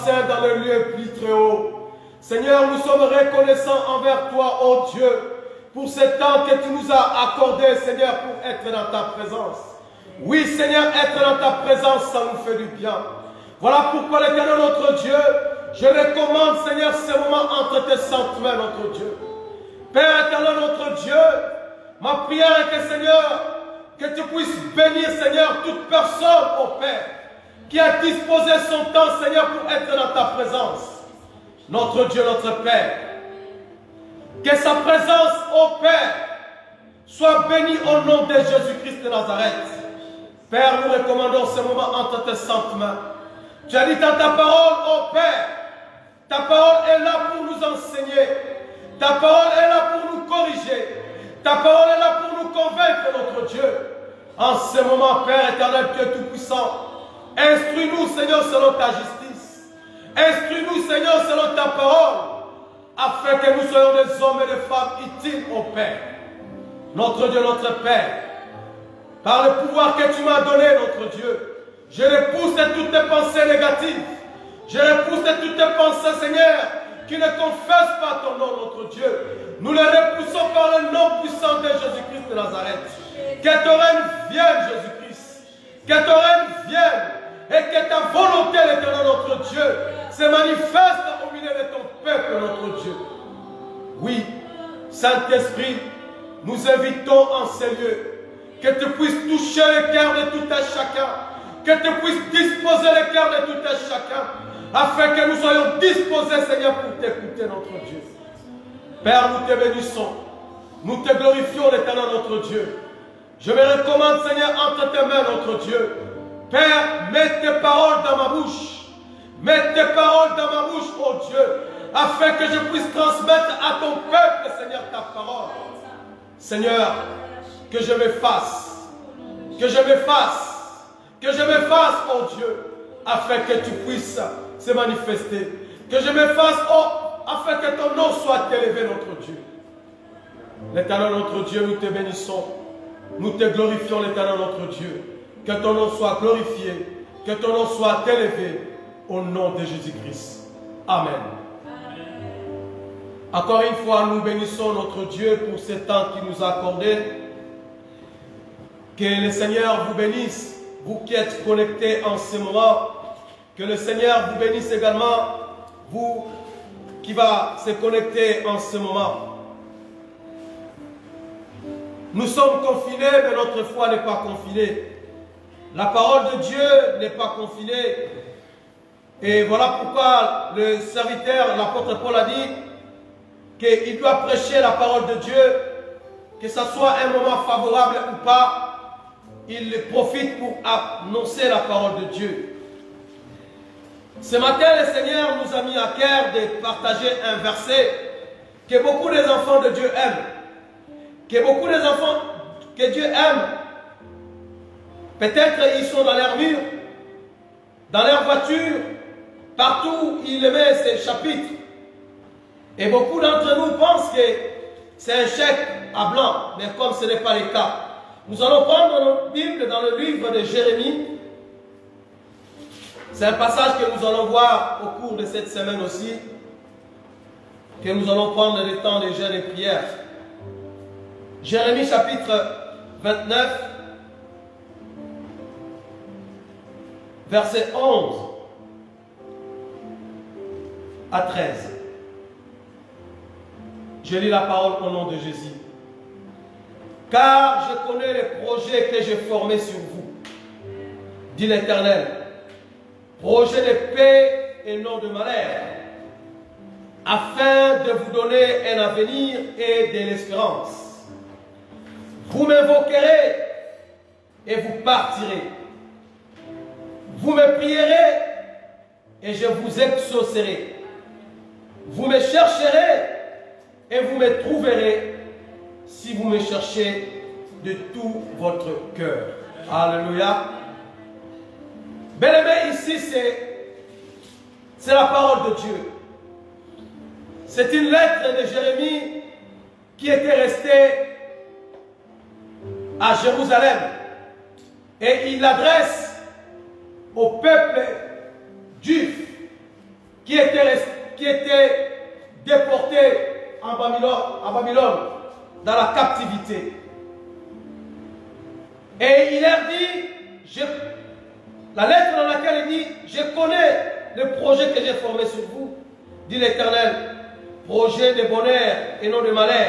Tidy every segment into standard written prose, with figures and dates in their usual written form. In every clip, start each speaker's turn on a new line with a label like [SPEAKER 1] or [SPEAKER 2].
[SPEAKER 1] saint dans le lieu plus très haut. Seigneur, nous sommes reconnaissants envers toi, ô Dieu, pour ce temps que tu nous as accordé, Seigneur, pour être dans ta présence. Oui, Seigneur, être dans ta présence, ça nous fait du bien. Voilà pourquoi, l'Éternel, notre Dieu, je recommande, Seigneur, ce moment entre tes saintes mains, notre Dieu. Père éternel, notre Dieu, ma prière est que, Seigneur, que tu puisses bénir, Seigneur, toute personne, ô Père, qui a disposé son temps, Seigneur, pour être dans ta présence. Notre Dieu, notre Père. Que sa présence, ô Père, soit bénie au nom de Jésus-Christ de Nazareth. Père, nous recommandons ce moment entre tes saintes mains. Tu as dit dans ta parole, ô Père, ta parole est là pour nous enseigner. Ta parole est là pour nous corriger. Ta parole est là pour nous convaincre, notre Dieu. En ce moment, Père éternel, tu es tout-puissant. Instruis-nous, Seigneur, selon ta justice. Instruis-nous, Seigneur, selon ta parole, afin que nous soyons des hommes et des femmes utiles au Père. Notre Dieu, notre Père, par le pouvoir que tu m'as donné, notre Dieu, je repousse toutes tes pensées négatives. Je repousse toutes tes pensées, Seigneur, qui ne confessent pas ton nom, notre Dieu. Nous les repoussons par le nom puissant de Jésus-Christ de Nazareth. Que ton règne vienne, Jésus-Christ. Que ton règne vienne. Et que ta volonté, l'Éternel, notre Dieu, se manifeste au milieu de ton peuple, notre Dieu. Oui, Saint-Esprit, nous invitons en ces lieux que tu puisses toucher le cœur de tout un chacun. Que tu puisses disposer le cœur de tout un chacun, afin que nous soyons disposés, Seigneur, pour t'écouter, notre Dieu. Père, nous te bénissons. Nous te glorifions, l'Éternel, notre Dieu. Je me recommande, Seigneur, entre tes mains, notre Dieu. Père, mets tes paroles dans ma bouche. Mets tes paroles dans ma bouche, ô Dieu, afin que je puisse transmettre à ton peuple, Seigneur, ta parole. Seigneur, que je m'efface. Que je m'efface. Que je m'efface, ô Dieu, afin que tu puisses se manifester. Que je m'efface, afin que ton nom soit élevé, notre Dieu. L'Éternel, notre Dieu, nous te bénissons. Nous te glorifions, l'Éternel, notre Dieu. Que ton nom soit glorifié. Que ton nom soit élevé au nom de Jésus-Christ. Amen. Encore une fois, nous bénissons notre Dieu pour ce temps qu'il nous a accordé. Que le Seigneur vous bénisse. Vous qui êtes connectés en ce moment, que le Seigneur vous bénisse également, vous qui va se connecter en ce moment. Nous sommes confinés, mais notre foi n'est pas confinée. La parole de Dieu n'est pas confinée. Et voilà pourquoi le serviteur, l'apôtre Paul a dit qu'il doit prêcher la parole de Dieu, que ce soit un moment favorable ou pas. Il profite pour annoncer la parole de Dieu. Ce matin, le Seigneur nous a mis à cœur de partager un verset que beaucoup des enfants de Dieu aiment. Que beaucoup des enfants que Dieu aime. Peut-être ils sont dans leur mur, dans leur voiture, partout il met ces chapitres. Et beaucoup d'entre nous pensent que c'est un chèque à blanc, mais comme ce n'est pas le cas. Nous allons prendre notre Bible dans le livre de Jérémie. C'est un passage que nous allons voir au cours de cette semaine aussi, que nous allons prendre le temps de jeûne et prière. Jérémie chapitre 29, verset 11 à 13. Je lis la parole au nom de Jésus. Car je connais les projets que j'ai formés sur vous, dit l'Éternel, projets de paix et non de malheur, afin de vous donner un avenir et de l'espérance. Vous m'invoquerez et vous partirez. Vous me prierez et je vous exaucerai. Vous me chercherez et vous me trouverez si vous me cherchez de tout votre cœur. Alléluia. Bien-aimé, ici c'est la parole de Dieu. C'est une lettre de Jérémie qui était restée à Jérusalem. Et il l'adresse au peuple juif qui étaient déportés à Babylone, dans la captivité. Et il leur dit, la lettre dans laquelle il dit, je connais le projet que j'ai formé sur vous, dit l'Éternel, projet de bonheur et non de malheur.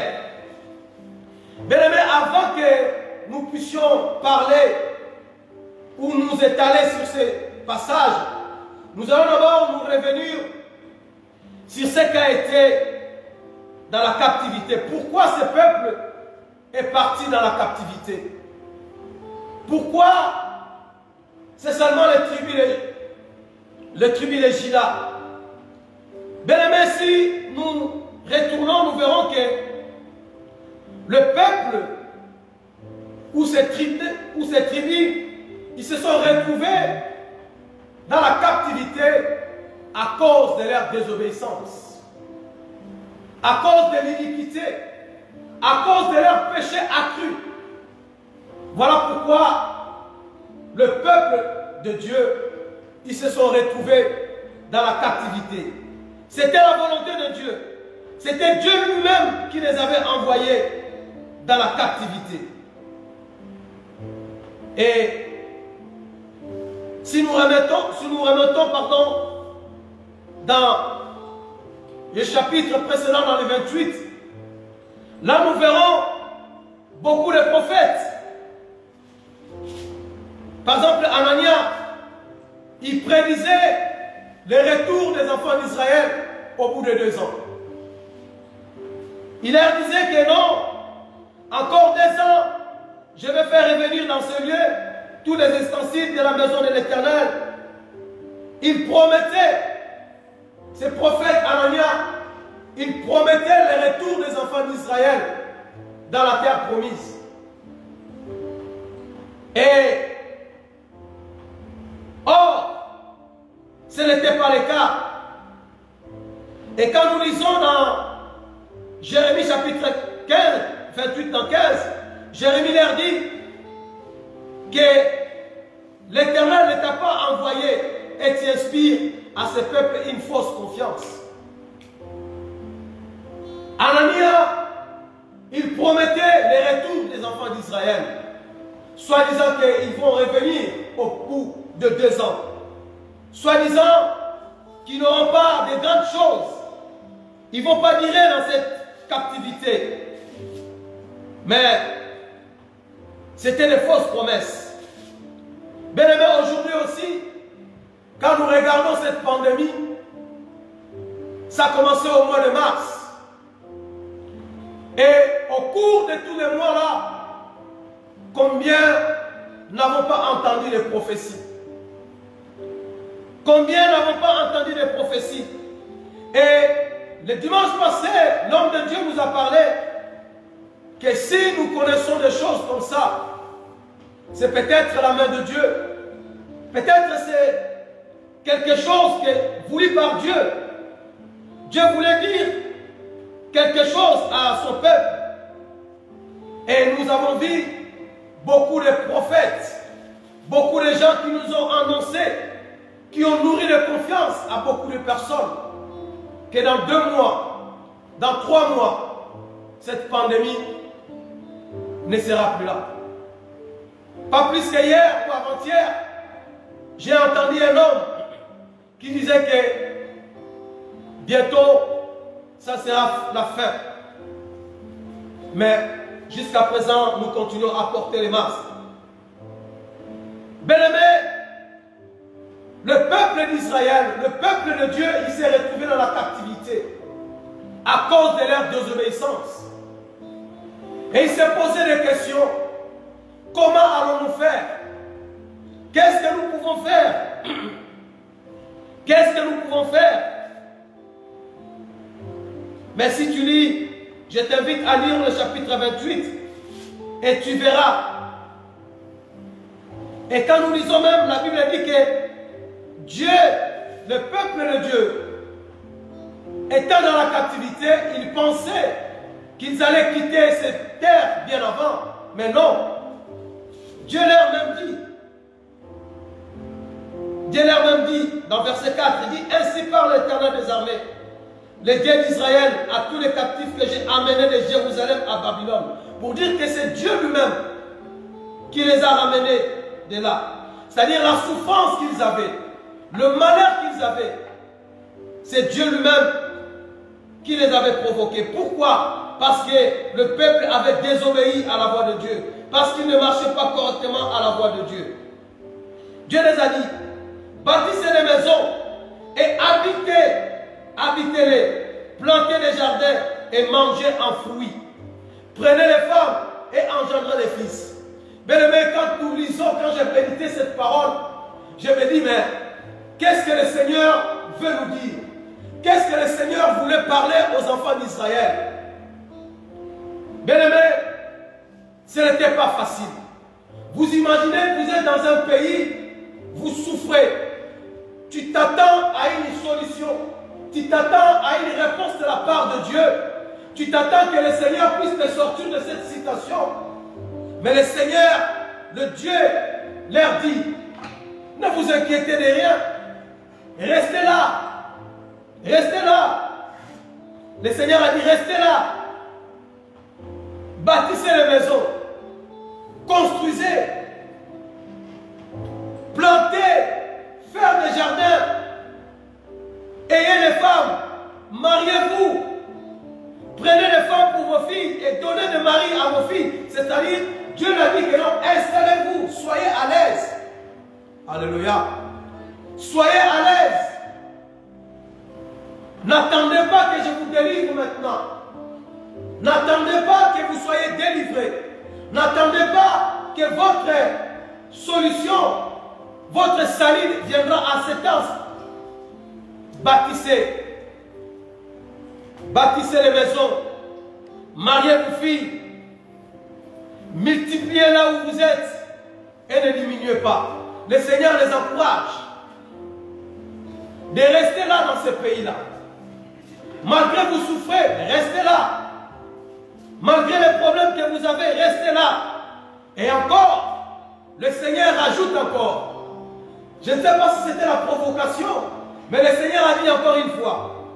[SPEAKER 1] Bien-aimés, avant que nous puissions parler ou nous étaler sur ces passages, nous allons d'abord nous revenir sur ce qui a été dans la captivité. Pourquoi ce peuple est parti dans la captivité? Pourquoi c'est seulement les tribus de Juda? Bien-aimés, si nous retournons, nous verrons que le peuple ou ces tribus, ils se sont retrouvés dans la captivité à cause de leur désobéissance, à cause de l'iniquité, à cause de leur péché accru. Voilà pourquoi le peuple de Dieu, ils se sont retrouvés dans la captivité. C'était la volonté de Dieu. C'était Dieu lui-même qui les avait envoyés dans la captivité. Et si nous remettons dans le chapitre précédent, dans le 28, là nous verrons beaucoup de prophètes. Par exemple, Anania, il prédisait le retour des enfants d'Israël au bout de 2 ans. Il leur disait que non, encore 2 ans, je vais faire revenir dans ce lieu tous les ustensiles de la maison de l'Éternel. Il promettait, ce prophète Anania, il promettait le retour des enfants d'Israël dans la terre promise. Et or, ce n'était pas le cas. Et quand nous lisons dans Jérémie chapitre 15, 28 dans 15, Jérémie leur dit que l'Éternel ne t'a pas envoyé et tu inspires à ce peuple une fausse confiance. Anania, il promettait le retour des enfants d'Israël, soi-disant qu'ils vont revenir au bout de 2 ans, soi-disant qu'ils n'auront pas de grandes choses, ils ne vont pas durer dans cette captivité. Mais c'était des fausses promesses. Bien aimé, aujourd'hui aussi, quand nous regardons cette pandémie, ça a commencé au mois de mars. Et au cours de tous les mois là, combien n'avons pas entendu les prophéties? Combien n'avons pas entendu les prophéties? Et le dimanche passé, l'homme de Dieu nous a parlé que si nous connaissons des choses comme ça, c'est peut-être la main de Dieu. Peut-être c'est quelque chose voulu par Dieu. Dieu voulait dire quelque chose à son peuple. Et nous avons vu beaucoup de prophètes, beaucoup de gens qui nous ont annoncé, qui ont nourri de confiance à beaucoup de personnes, que dans 2 mois, dans 3 mois, cette pandémie ne sera plus là. Pas plus qu'hier ou avant-hier, j'ai entendu un homme qui disait que bientôt, ça sera la fin. Mais jusqu'à présent, nous continuons à porter les masques. Bien-aimés, le peuple d'Israël, le peuple de Dieu, il s'est retrouvé dans la captivité à cause de leur désobéissance. Et il s'est posé des questions. Comment allons-nous faire? Qu'est-ce que nous pouvons faire? Qu'est-ce que nous pouvons faire? Mais si tu lis, je t'invite à lire le chapitre 28 et tu verras. Et quand nous lisons même, la Bible dit que Dieu, le peuple de Dieu, étant dans la captivité, ils pensaient qu'ils allaient quitter cette terre bien avant. Mais non. Dieu leur même dit, Dieu leur même dit, dans verset 4, il dit, ainsi parle l'Éternel des armées, le Dieu d'Israël, à tous les captifs que j'ai amenés de Jérusalem à Babylone. Pour dire que c'est Dieu lui-même qui les a ramenés de là. C'est-à-dire la souffrance qu'ils avaient, le malheur qu'ils avaient, c'est Dieu lui-même qui les avait provoqués. Pourquoi? Parce que le peuple avait désobéi à la voix de Dieu. Parce qu'il ne marchait pas correctement à la voix de Dieu. Dieu les a dit, bâtissez des maisons et habitez-les, plantez des jardins et mangez en fruits. Prenez les femmes et engendrez les fils. Bien aimé, quand nous lisons, quand j'ai médité cette parole, je me dis, mais qu'est-ce que le Seigneur veut nous dire? Qu'est-ce que le Seigneur voulait parler aux enfants d'Israël? Bien aimé, ce n'était pas facile. Vous imaginez, vous êtes dans un pays, vous souffrez. Tu t'attends à une solution. Tu t'attends à une réponse de la part de Dieu. Tu t'attends que le Seigneur puisse te sortir de cette situation. Mais le Seigneur, le Dieu, leur dit, ne vous inquiétez de rien. Restez là. Restez là. Le Seigneur a dit, restez là. Bâtissez les maisons. Construisez. Plantez. Faire des jardins. Ayez les femmes. Mariez-vous. Prenez les femmes pour vos filles et donnez des maris à vos filles. C'est-à-dire, Dieu l'a dit que non, installez-vous. Soyez à l'aise. Alléluia. Soyez à l'aise. N'attendez pas que je vous délivre maintenant. N'attendez pas que vous soyez délivrés. N'attendez pas que votre solution, votre salut viendra à cet instant. Bâtissez. Bâtissez les maisons. Mariez vos filles. Multipliez là où vous êtes. Et ne diminuez pas. Le Seigneur les encourage de rester là dans ce pays-là. Malgré vous souffrez, restez là. Malgré les problèmes que vous avez, restez là. Et encore, le Seigneur ajoute encore. Je ne sais pas si c'était la provocation, mais le Seigneur a dit encore une fois,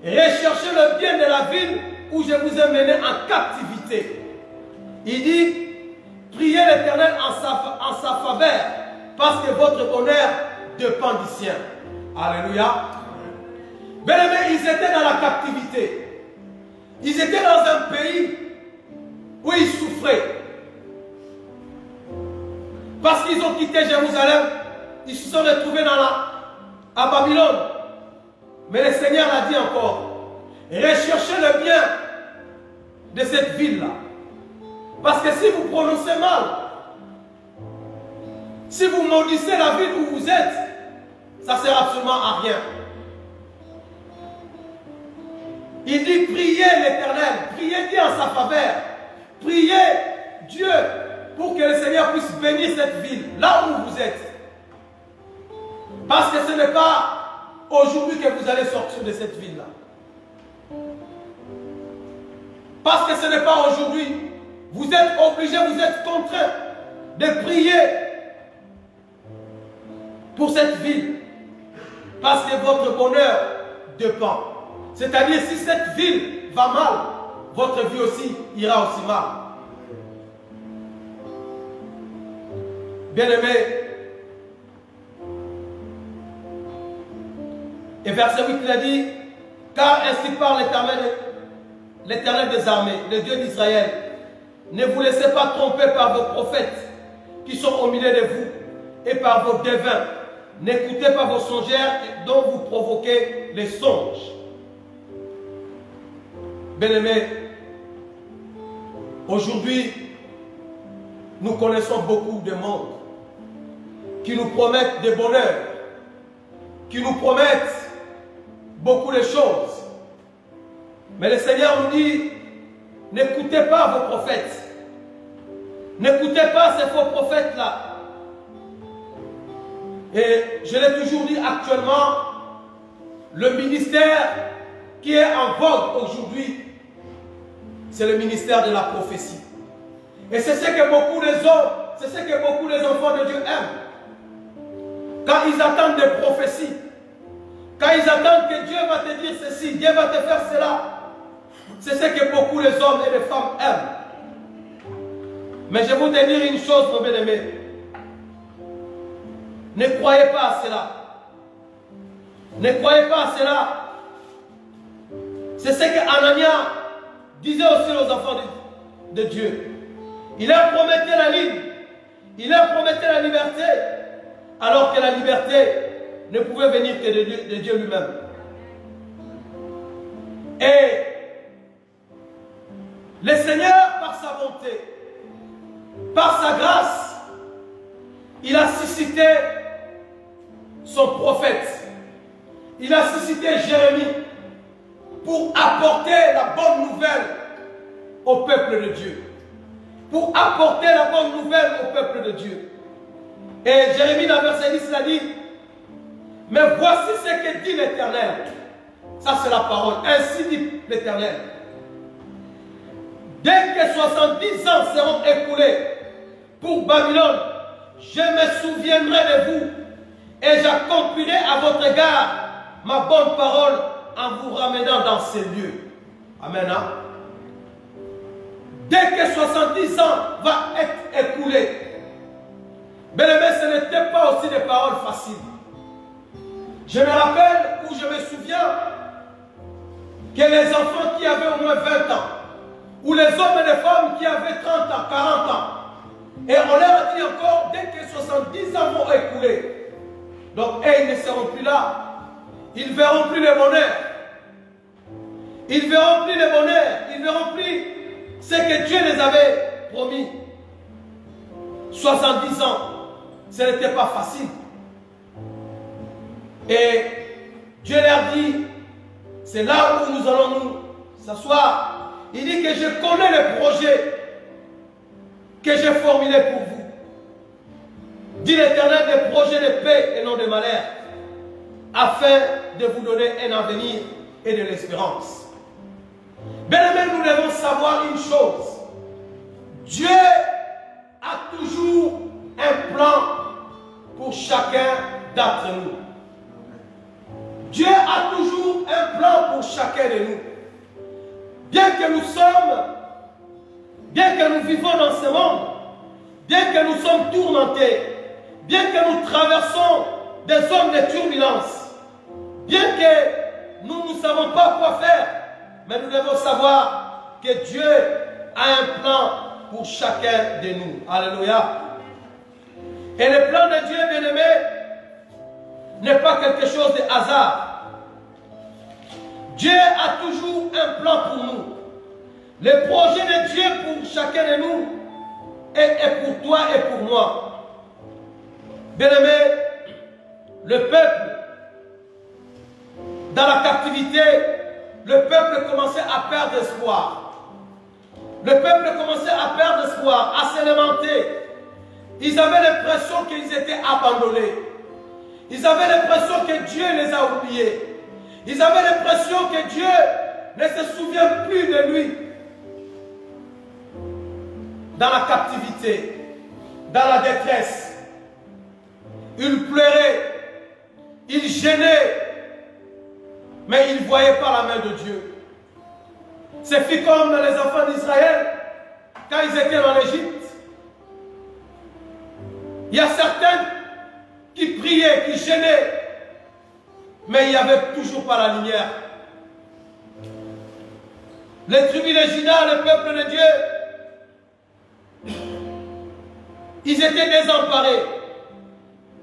[SPEAKER 1] recherchez le bien de la ville où je vous ai mené en captivité. Il dit, priez l'Éternel en sa faveur, parce que votre bonheur dépend du sien. Alléluia. Bien aimés, ils étaient dans la captivité. Ils étaient dans un pays où ils souffraient. Parce qu'ils ont quitté Jérusalem, ils se sont retrouvés à Babylone. Mais le Seigneur a dit encore, recherchez le bien de cette ville-là. Parce que si vous prononcez mal, si vous maudissez la ville où vous êtes, ça ne sert absolument à rien. Il dit, priez l'Éternel, priez Dieu en sa faveur, priez Dieu pour que le Seigneur puisse bénir cette ville, là où vous êtes. Parce que ce n'est pas aujourd'hui que vous allez sortir de cette ville-là. Parce que ce n'est pas aujourd'hui. Vous êtes obligés, vous êtes contraints de prier pour cette ville. Parce que votre bonheur dépend. C'est-à-dire, si cette ville va mal, votre vie aussi ira aussi mal. Bien-aimés, et verset 8, il a dit, car ainsi parle l'Éternel des armées, le Dieu d'Israël, ne vous laissez pas tromper par vos prophètes qui sont au milieu de vous et par vos devins. N'écoutez pas vos songeurs dont vous provoquez les songes. Bien-aimés, aujourd'hui, nous connaissons beaucoup de monde qui nous promettent des bonheurs, qui nous promettent beaucoup de choses. Mais le Seigneur nous dit, n'écoutez pas vos prophètes. N'écoutez pas ces faux prophètes-là. Et je l'ai toujours dit actuellement, le ministère qui est en vogue aujourd'hui, c'est le ministère de la prophétie. Et c'est ce que beaucoup les hommes, c'est ce que beaucoup les enfants de Dieu aiment. quand ils attendent des prophéties, quand ils attendent que Dieu va te dire ceci, Dieu va te faire cela, c'est ce que beaucoup les hommes et les femmes aiment. Mais je vous dire une chose, mon bien-aimé. Ne croyez pas à cela. Ne croyez pas à cela. C'est ce que Anania disait aussi aux enfants de Dieu. Il leur promettait la ligne. Il leur promettait la liberté. Alors que la liberté ne pouvait venir que de Dieu lui-même. Et le Seigneur, par sa bonté, par sa grâce, il a suscité son prophète. Il a suscité Jérémie pour apporter la bonne nouvelle au peuple de Dieu. Pour apporter la bonne nouvelle au peuple de Dieu. Et Jérémie dans verset 10, il a dit, mais voici ce que dit l'Éternel. Ça c'est la parole. Ainsi dit l'Éternel. Dès que 70 ans seront écoulés pour Babylone, je me souviendrai de vous et j'accomplirai à votre égard ma bonne parole en vous ramenant dans ces lieux. Amen. Hein? Dès que 70 ans va être écoulé, bien aimé, ce n'était pas aussi des paroles faciles. Je me rappelle ou je me souviens que les enfants qui avaient au moins 20 ans, ou les hommes et les femmes qui avaient 30 ans, 40 ans, et on leur a dit encore, dès que 70 ans vont écouler, donc ils ne seront plus là. Ils ne verront plus le bonheur. Ils ne verront plus le bonheur. Ils ne verront plus ce que Dieu les avait promis. 70 ans, ce n'était pas facile. Et Dieu leur dit, c'est là où nous allons nous s'asseoir. Il dit que je connais le projet que j'ai formulé pour vous. Dit l'Éternel, des projets de paix et non de malheur, afin de vous donner un avenir et de l'espérance. Bien-aimés, nous devons savoir une chose. Dieu a toujours un plan pour chacun d'entre nous. Dieu a toujours un plan pour chacun de nous. Bien que nous sommes, bien que nous vivons dans ce monde, bien que nous sommes tourmentés, bien que nous traversons des zones de turbulence, bien que nous ne savons pas quoi faire, mais nous devons savoir que Dieu a un plan pour chacun de nous. Alléluia. Et le plan de Dieu, bien-aimé, n'est pas quelque chose de hasard. Dieu a toujours un plan pour nous. Le projet de Dieu pour chacun de nous est pour toi et pour moi. Bien-aimé, le peuple, dans la captivité, le peuple commençait à perdre espoir. Le peuple commençait à perdre espoir, à se lamenter. Ils avaient l'impression qu'ils étaient abandonnés. Ils avaient l'impression que Dieu les a oubliés. Ils avaient l'impression que Dieu ne se souvient plus de lui. Dans la captivité, dans la détresse, ils pleuraient, ils gênaient, mais ils ne voyaient pas la main de Dieu. C'est fait comme les enfants d'Israël, quand ils étaient en Égypte. Il y a certains qui priaient, qui gênaient, mais il n'y avait toujours pas la lumière. Les tribus de Juda, le peuple de Dieu, ils étaient désemparés.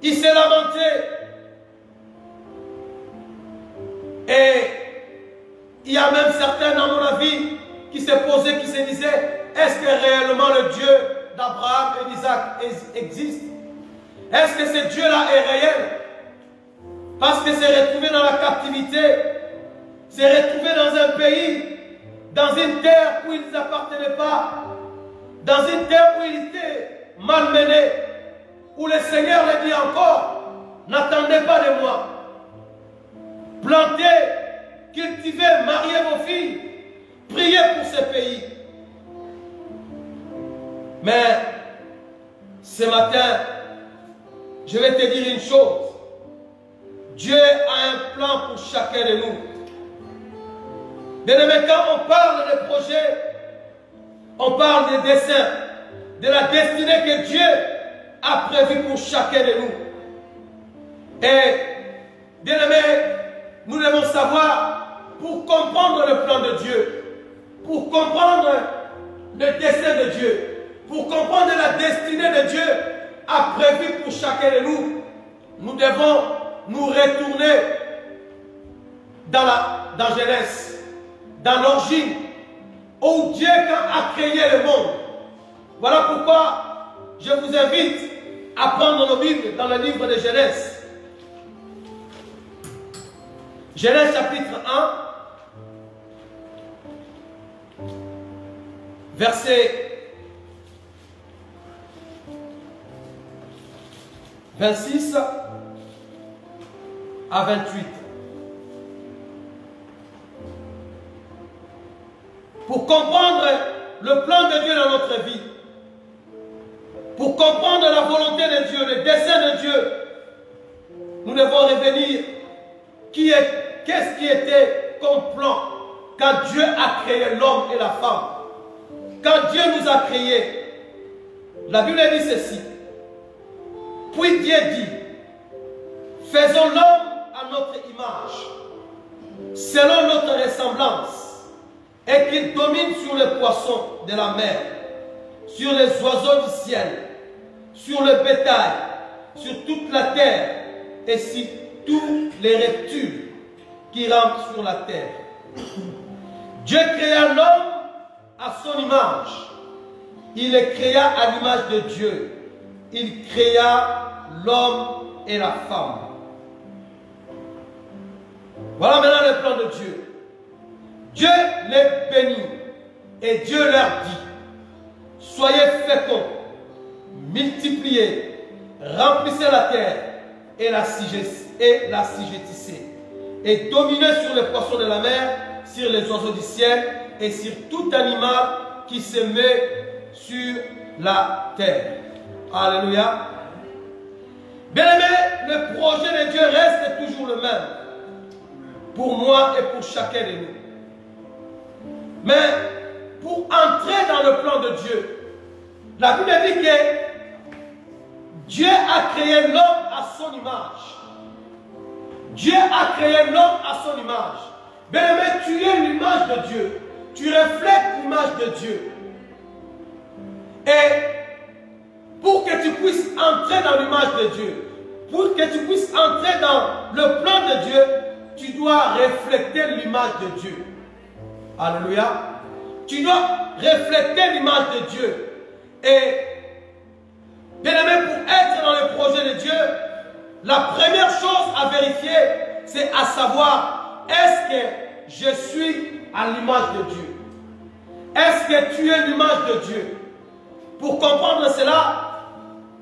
[SPEAKER 1] Ils se lamentaient. Et il y a même certains, dans mon avis, qui se posaient, qui se disaient, est-ce que réellement le Dieu d'Abraham et d'Isaac existe? Est-ce que ce Dieu-là est réel? Parce que s'est retrouvé dans la captivité, s'est retrouvé dans un pays, dans une terre où ils n'appartenaient pas, dans une terre où ils étaient malmenés, où le Seigneur leur dit encore, n'attendez pas de moi. Plantez, cultivez, mariez vos filles, priez pour ce pays. Mais ce matin, je vais te dire une chose. Dieu a un plan pour chacun de nous. Bien-aimés, quand on parle de projets, on parle des desseins, de la destinée que Dieu a prévue pour chacun de nous. Et, bien-aimés, nous devons savoir, pour comprendre le plan de Dieu, pour comprendre le dessein de Dieu, pour comprendre la destinée de Dieu a prévu pour chacun de nous, nous devons nous retourner dans Genèse, dans l'origine, où Dieu a créé le monde. Voilà pourquoi je vous invite à prendre nos Bibles dans le livre de Genèse. Genèse chapitre 1, verset 26 à 28. Pour comprendre le plan de Dieu dans notre vie, pour comprendre la volonté de Dieu, le dessein de Dieu, nous devons revenir qu'est-ce qui était comme plan quand Dieu a créé l'homme et la femme. Quand Dieu nous a créés, la Bible dit ceci. Puis Dieu dit, faisons l'homme à notre image, selon notre ressemblance, et qu'il domine sur les poissons de la mer, sur les oiseaux du ciel, sur le bétail, sur toute la terre, et sur tous les reptiles qui rampent sur la terre. Dieu créa l'homme à son image. Il le créa à l'image de Dieu. Il créa l'homme et la femme. Voilà maintenant le plan de Dieu. Dieu les bénit et Dieu leur dit, soyez féconds, multipliez, remplissez la terre et la assujettissez, et dominez sur les poissons de la mer, sur les oiseaux du ciel et sur tout animal qui se met sur la terre. Alléluia. Bien-aimé, le projet de Dieu reste toujours le même pour moi et pour chacun de nous. Mais pour entrer dans le plan de Dieu, la Bible dit que Dieu a créé l'homme à son image. Dieu a créé l'homme à son image. Bien-aimé, tu es l'image de Dieu. Tu reflètes l'image de Dieu. Et pour que tu puisses entrer dans l'image de Dieu, pour que tu puisses entrer dans le plan de Dieu, tu dois refléter l'image de Dieu. Alléluia. Tu dois refléter l'image de Dieu. Et, bien aimé, pour être dans le projet de Dieu, la première chose à vérifier, c'est à savoir, est-ce que je suis à l'image de Dieu? Est-ce que tu es l'image de Dieu? Pour comprendre cela,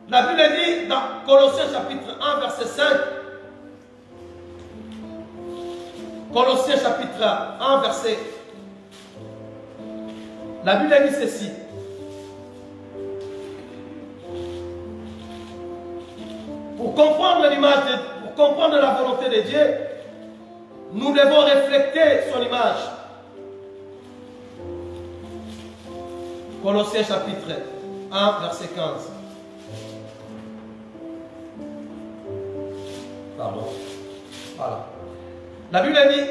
[SPEAKER 1] la Bible dit dans Colossiens chapitre 1, verset 5, Colossiens chapitre 1, verset, la Bible dit ceci. Pour comprendre l'image, pour comprendre la volonté de Dieu, nous devons refléter son image. Colossiens chapitre 1, verset 15. Pardon. Voilà. La Bible dit,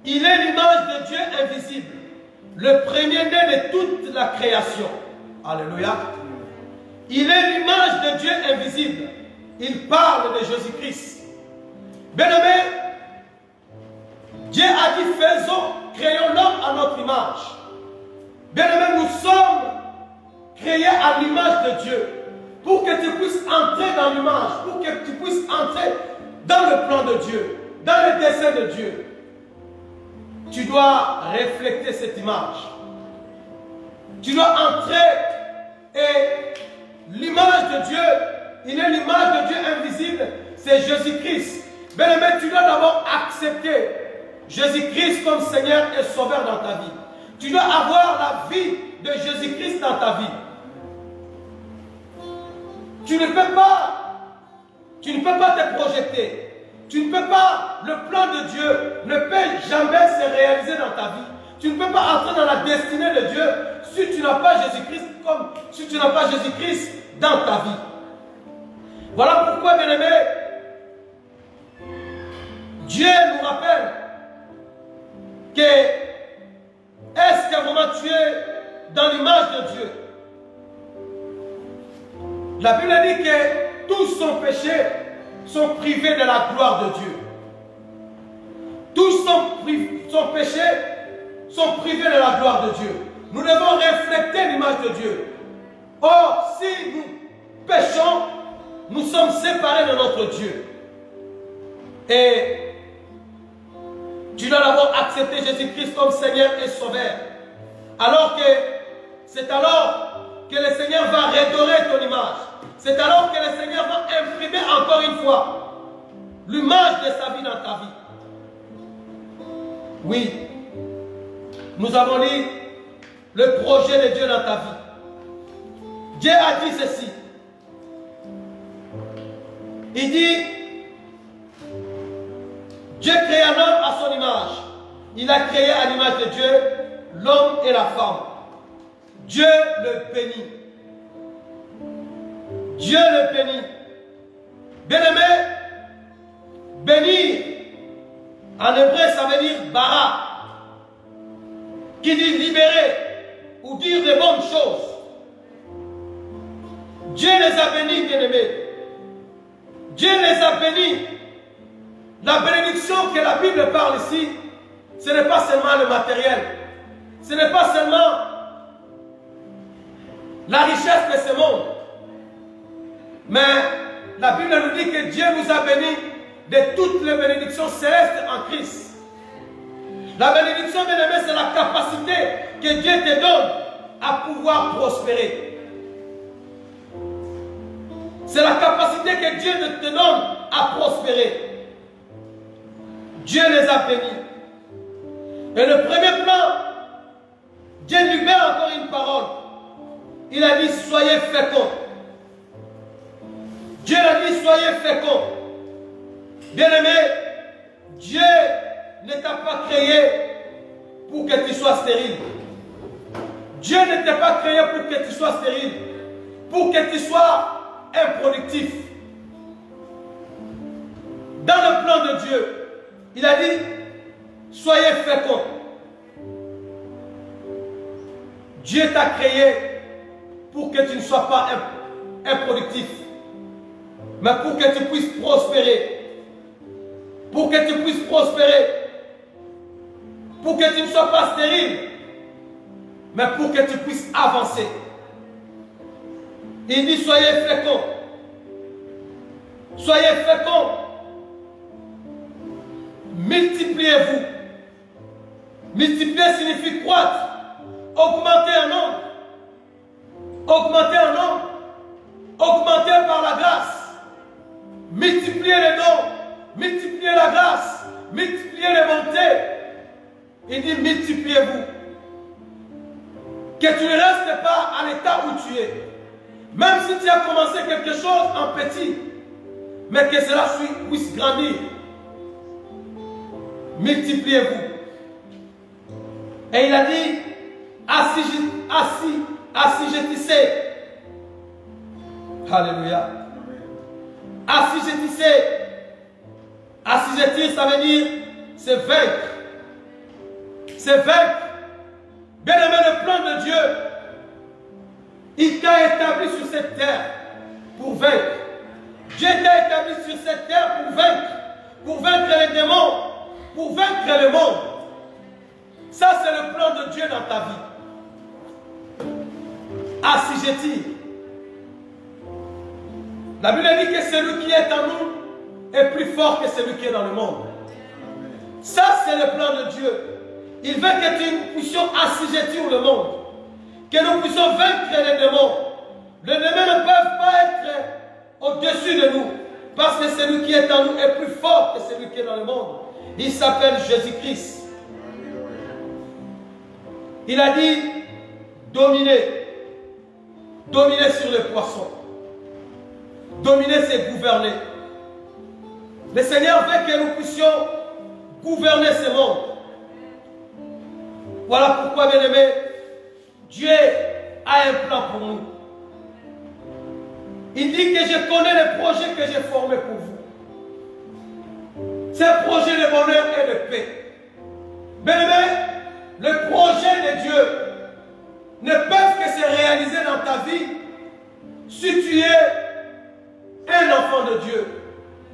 [SPEAKER 1] il est l'image de Dieu invisible, le premier-né de toute la création. Alléluia. Il est l'image de Dieu invisible. Il parle de Jésus-Christ. Bien-aimé, Dieu a dit, créons l'homme à notre image. Bien-aimé, nous sommes créés à l'image de Dieu. Pour que tu puisses entrer dans l'image, pour que tu puisses entrer dans le plan de Dieu, dans le dessein de Dieu, tu dois refléter cette image. Tu dois entrer et l'image de Dieu, il est l'image de Dieu invisible, c'est Jésus-Christ. Bien-aimé, tu dois d'abord accepter Jésus-Christ comme Seigneur et Sauveur dans ta vie. Tu dois avoir la vie de Jésus-Christ dans ta vie. Tu ne peux pas te projeter. Tu ne peux pas, le plan de Dieu ne peut jamais se réaliser dans ta vie. Tu ne peux pas entrer dans la destinée de Dieu si tu n'as pas Jésus-Christ comme si tu n'as pas Jésus-Christ dans ta vie. Voilà pourquoi, bien-aimé, Dieu nous rappelle que est-ce que vraiment tu es dans l'image de Dieu? La Bible dit que tous sont péchés, sont privés de la gloire de Dieu. Tous sont péchés, sont privés de la gloire de Dieu. Nous devons refléter l'image de Dieu. Or, si nous péchons, nous sommes séparés de notre Dieu. Et tu dois d'abord accepter Jésus-Christ comme Seigneur et Sauveur. Alors que c'est alors que le Seigneur va redorer ton image. C'est alors que le Seigneur va imprimer encore une fois l'image de sa vie dans ta vie. Oui, nous avons lu le projet de Dieu dans ta vie. Dieu a dit ceci. Il dit, Dieu créa l'homme à son image. Il a créé à l'image de Dieu l'homme et la femme. Dieu le bénit. Dieu le bénit. Bien-aimé, bénir, en hébreu, ça veut dire bara, qui dit libérer ou dire de bonnes choses. Dieu les a bénis, bien-aimés. Dieu les a bénis. La bénédiction que la Bible parle ici, ce n'est pas seulement le matériel. Ce n'est pas seulement la richesse de ce monde. Mais la Bible nous dit que Dieu nous a bénis de toutes les bénédictions célestes en Christ. La bénédiction, bien-aimé, c'est la capacité que Dieu te donne à pouvoir prospérer. C'est la capacité que Dieu te donne à prospérer. Dieu les a bénis. Et le premier plan, Dieu lui met encore une parole. Il a dit, soyez féconds. Dieu a dit, soyez féconds. Bien-aimé, Dieu ne t'a pas créé pour que tu sois stérile. Dieu ne t'a pas créé pour que tu sois stérile, pour que tu sois improductif. Dans le plan de Dieu, il a dit, soyez féconds. Dieu t'a créé pour que tu ne sois pas improductif, mais pour que tu puisses prospérer. Pour que tu puisses prospérer. Pour que tu ne sois pas stérile, mais pour que tu puisses avancer. Il dit, soyez féconds. Soyez féconds. Multipliez-vous. Multiplier signifie croître. Augmenter en nombre. Augmenter en nombre. Augmenter par la grâce. Multiplier les dons. Multiplier la grâce. Multiplier les montées. Il dit multipliez-vous. Que tu ne restes pas à l'état où tu es. Même si tu as commencé quelque chose en petit. Mais que cela puisse grandir. Multipliez-vous. Et il a dit, assujettissez. Alléluia. Assujettissez. Assujettir, ça veut dire, c'est vaincre. C'est vaincre. Bien-aimé, le plan de Dieu, il t'a établi sur cette terre pour vaincre. Dieu t'a établi sur cette terre pour vaincre les démons, pour vaincre le monde. Ça, c'est le plan de Dieu dans ta vie. Assujettir. La Bible dit que celui qui est en nous est plus fort que celui qui est dans le monde. Ça, c'est le plan de Dieu. Il veut que nous puissions assujettir le monde. Que nous puissions vaincre les démons. Les démons ne peuvent pas être au-dessus de nous. Parce que celui qui est en nous est plus fort que celui qui est dans le monde. Il s'appelle Jésus-Christ. Il a dit, dominer. Dominer sur les poissons. Dominer, c'est gouverner. Le Seigneur veut que nous puissions gouverner ce monde. Voilà pourquoi, bien-aimés, Dieu a un plan pour nous. Il dit que je connais les projets que j'ai formés pour vous. Ces projets de bonheur et de paix. Bien-aimés, les projets de Dieu ne peuvent que se réaliser dans ta vie si tu es un enfant de Dieu.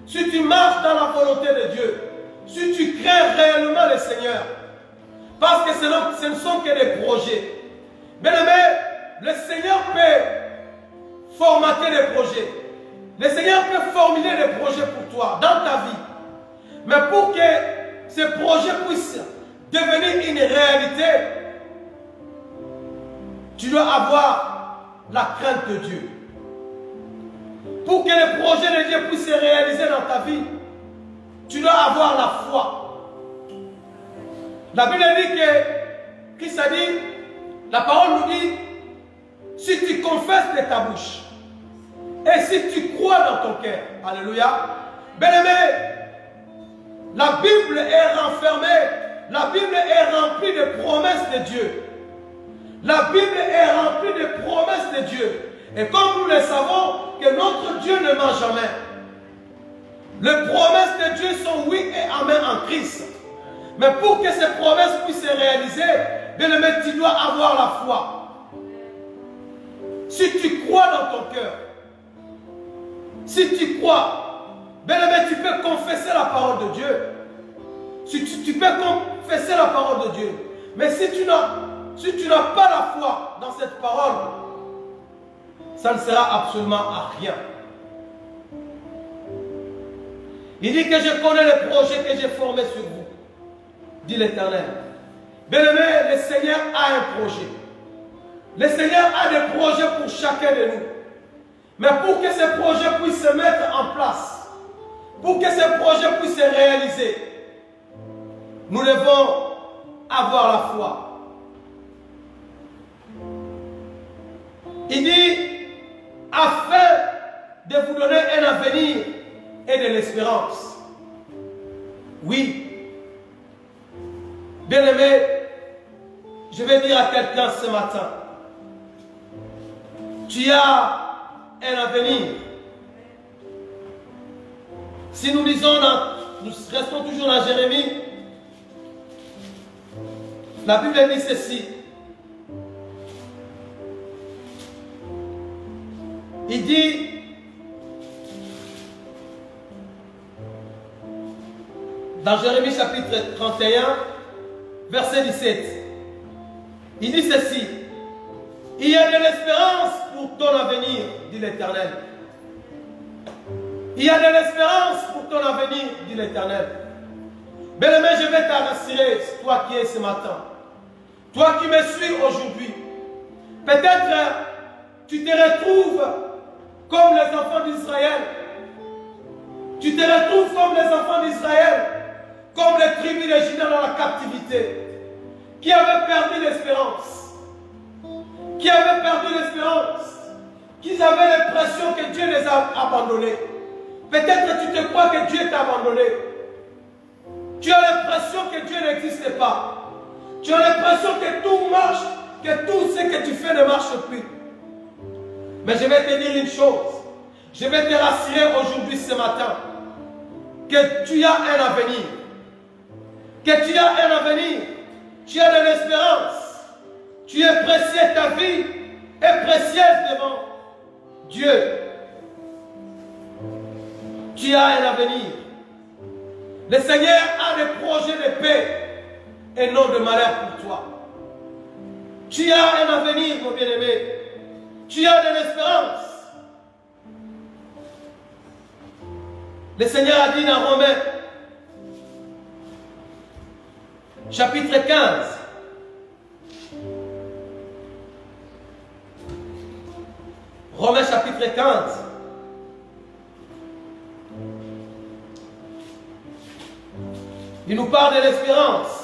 [SPEAKER 1] Si tu marches dans la volonté de Dieu. Si tu crains réellement le Seigneur. Parce que ce ne sont que des projets. Bien-aimés, le Seigneur peut formater des projets. Le Seigneur peut formuler des projets pour toi, dans ta vie. Mais pour que ces projets puissent devenir une réalité, tu dois avoir la crainte de Dieu. Pour que les projets de Dieu puissent se réaliser dans ta vie, tu dois avoir la foi. La Bible dit que, Christ a dit, la parole nous dit, si tu confesses de ta bouche, et si tu crois dans ton cœur, alléluia, bien-aimé, la Bible est renfermée, la Bible est remplie de promesses de Dieu. La Bible est remplie de promesses de Dieu. Et comme nous le savons, que notre Dieu ne ment jamais. Les promesses de Dieu sont oui et amen en Christ. Mais pour que ces promesses puissent se réaliser, bien-aimé, tu dois avoir la foi. Si tu crois dans ton cœur, si tu crois, bien-aimé, tu peux confesser la parole de Dieu. Tu peux confesser la parole de Dieu. Mais si tu n'as pas la foi dans cette parole, ça ne sera absolument à rien. Il dit que je connais les projets que j'ai formés sur vous, dit l'Éternel. Bien-aimé, le Seigneur a un projet. Le Seigneur a des projets pour chacun de nous. Mais pour que ces projets puissent se mettre en place, pour que ces projets puissent se réaliser, nous devons avoir la foi. Il dit, afin de vous donner un avenir et de l'espérance. Oui. Bien-aimé, je vais dire à quelqu'un ce matin, tu as un avenir. Si nous lisons, nous restons toujours dans Jérémie, la Bible dit ceci. Il dit, dans Jérémie chapitre 31, verset 17, il dit ceci. Il y a de l'espérance pour ton avenir, dit l'Éternel. Il y a de l'espérance pour ton avenir, dit l'Éternel. Bien-aimé, je vais t'assurer, toi qui es ce matin, toi qui me suis aujourd'hui, peut-être tu te retrouves comme les enfants d'Israël. Tu te retrouves comme les enfants d'Israël, comme les tribus de Juda dans la captivité, qui avaient perdu l'espérance. Qui avaient perdu l'espérance, qui avaient l'impression que Dieu les a abandonnés. Peut-être tu te crois que Dieu t'a abandonné. Tu as l'impression que Dieu n'existe pas. Tu as l'impression que tout marche, que tout ce que tu fais ne marche plus. Mais je vais te dire une chose. Je vais te rassurer aujourd'hui, ce matin, que tu as un avenir. Que tu as un avenir. Tu as de l'espérance. Tu es précieux, ta vie est précieuse devant Dieu. Tu as un avenir. Le Seigneur a des projets de paix et non de malheur pour toi. Tu as un avenir, mon bien-aimé. Tu as de l'espérance. Le Seigneur a dit dans Romains, chapitre 15, Romains chapitre 15. Il nous parle de l'espérance.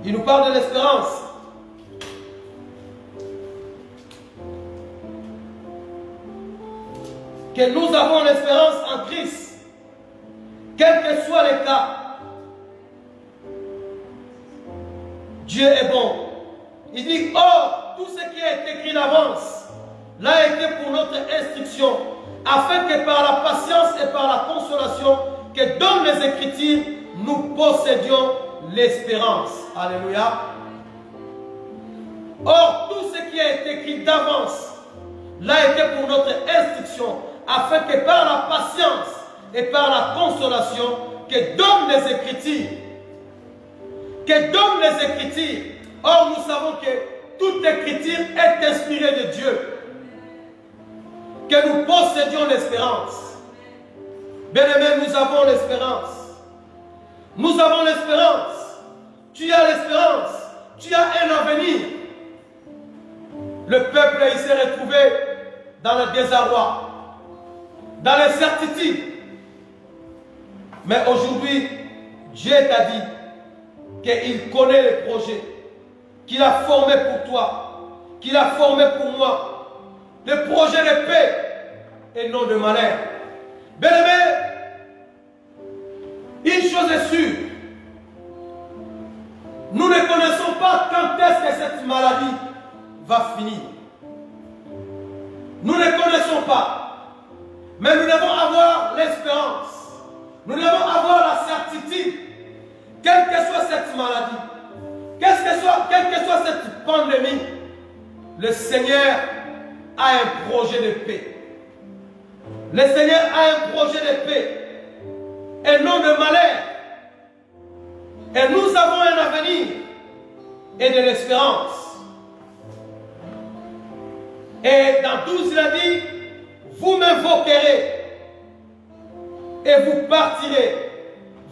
[SPEAKER 1] Il nous parle de l'espérance. que nous avons l'espérance en Christ, quels que soient les cas. Dieu est bon. Il dit, or, tout ce qui est écrit d'avance l'a été pour notre instruction, afin que par la patience et par la consolation que donnent les Écritures, nous possédions l'espérance. Alléluia. Or, tout ce qui est écrit d'avance l'a été pour notre instruction, afin que par la patience et par la consolation que donnent les Écritures, or nous savons que toute Écriture est inspirée de Dieu, que nous possédions l'espérance. Bien-aimés, nous avons l'espérance. Nous avons l'espérance. Tu as l'espérance. Tu as un avenir. Le peuple, il s'est retrouvé dans le désarroi, dans l'incertitude. Mais aujourd'hui, Dieu t'a dit qu'il connaît les projets qu'il a formés pour toi, qu'il a formés pour moi. Le projet de paix et non de malheur. Bien-aimés, une chose est sûre, nous ne connaissons pas quand est-ce que cette maladie va finir. Nous ne connaissons pas, mais nous devons avoir l'espérance. Nous devons avoir la certitude, quelle que soit cette maladie, quelle que soit cette pandémie, le Seigneur a un projet de paix. Le Seigneur a un projet de paix et non de malheur. Et nous avons un avenir et de l'espérance. Et dans 12, il a dit, vous m'invoquerez et vous partirez.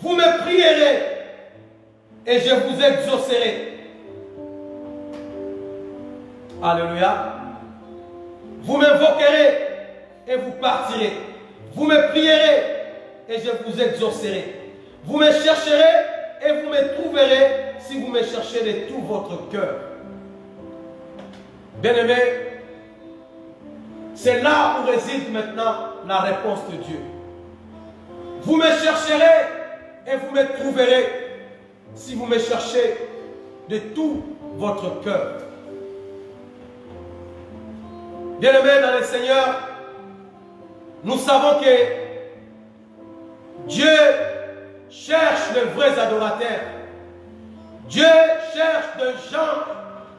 [SPEAKER 1] Vous me prierez et je vous exaucerai. Alléluia. Vous m'invoquerez et vous partirez. Vous me prierez et je vous exaucerai. Vous me chercherez et vous me trouverez si vous me cherchez de tout votre cœur. Bien-aimés, c'est là où réside maintenant la réponse de Dieu. Vous me chercherez et vous me trouverez si vous me cherchez de tout votre cœur. Bien-aimés dans le Seigneur, nous savons que Dieu cherche de vrais adorateurs. Dieu cherche des gens,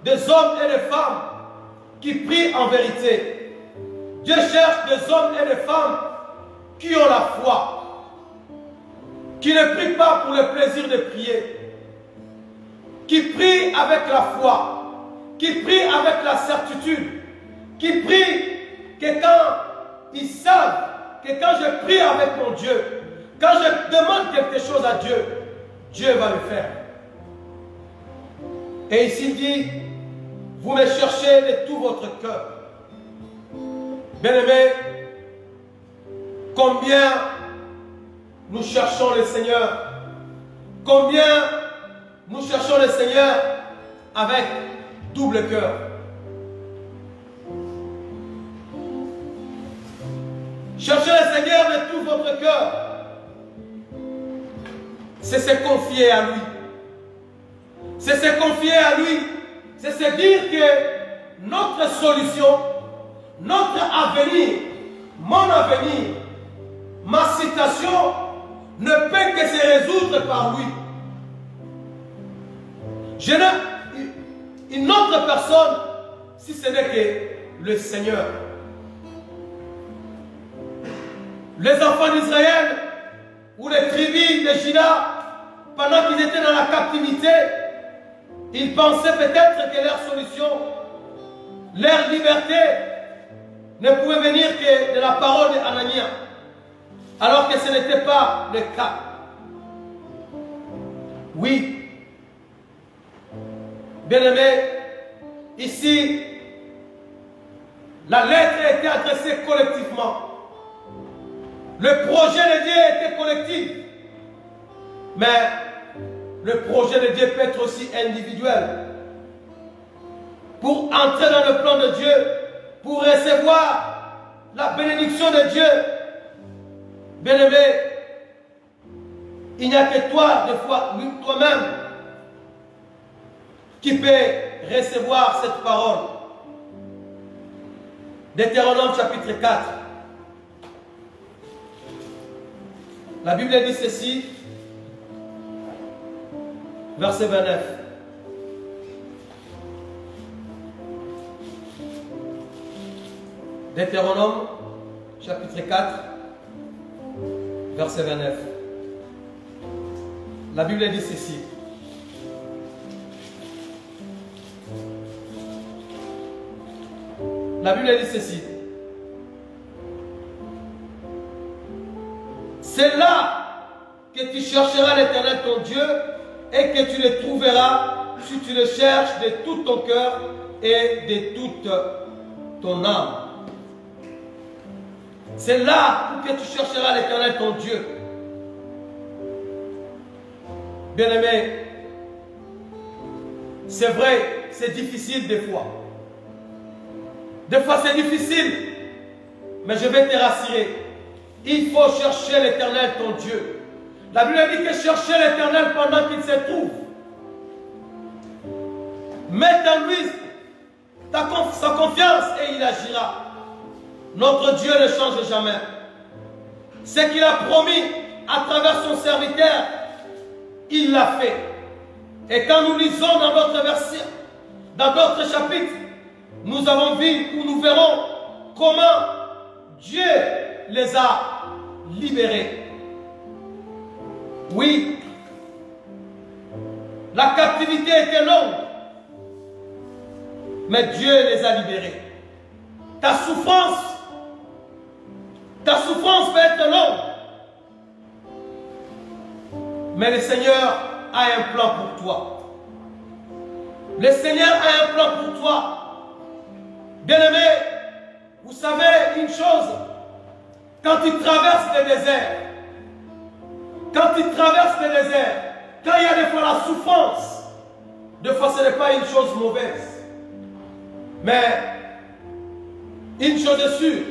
[SPEAKER 1] des hommes et des femmes qui prient en vérité. Dieu cherche des hommes et des femmes qui ont la foi, qui ne prient pas pour le plaisir de prier, qui prient avec la foi, qui prient avec la certitude, qui prient que quand ils savent que quand je prie avec mon Dieu, quand je demande quelque chose à Dieu, Dieu va le faire. Et ici il dit, vous me cherchez de tout votre cœur. Bien-aimés, combien nous cherchons le Seigneur, combien nous cherchons le Seigneur avec double cœur. Cherchez le Seigneur de tout votre cœur. C'est se confier à lui. C'est se confier à lui. C'est se dire que notre solution, notre avenir, mon avenir, ma situation ne peut que se résoudre par lui. Je n'ai une autre personne si ce n'est que le Seigneur. Les enfants d'Israël ou les tribus de Juda, pendant qu'ils étaient dans la captivité, ils pensaient peut-être que leur solution, leur liberté, ne pouvait venir que de la parole d'Anania, alors que ce n'était pas le cas. Oui, bien-aimés, ici, la lettre a été adressée collectivement. Le projet de Dieu était collectif, mais le projet de Dieu peut être aussi individuel. Pour entrer dans le plan de Dieu, pour recevoir la bénédiction de Dieu, bien-aimé, il n'y a que toi, des fois, toi-même, qui peut recevoir cette parole. Deutéronome chapitre 4. La Bible dit ceci, verset 29. Deutéronome chapitre 4, verset 29. La Bible dit ceci. La Bible dit ceci. C'est là que tu chercheras l'Éternel ton Dieu et que tu le trouveras si tu le cherches de tout ton cœur et de toute ton âme. C'est là que tu chercheras l'Éternel ton Dieu. Bien-aimé, c'est vrai, c'est difficile des fois. Des fois c'est difficile, mais je vais te rassurer. Il faut chercher l'Éternel ton Dieu. La Bible dit que chercher l'Éternel pendant qu'il se trouve. Mets en lui sa confiance et il agira. Notre Dieu ne change jamais. Ce qu'il a promis à travers son serviteur, il l'a fait. Et quand nous lisons dans d'autres versets, dans d'autres chapitres, nous avons vu ou nous verrons comment Dieu les a libérés. Oui, la captivité était longue, mais Dieu les a libérés. Ta souffrance peut être longue, mais le Seigneur a un plan pour toi. Le Seigneur a un plan pour toi. Bien-aimé, vous savez une chose, quand tu traverses le désert, quand il y a des fois la souffrance, des fois ce n'est pas une chose mauvaise. Mais une chose est sûre,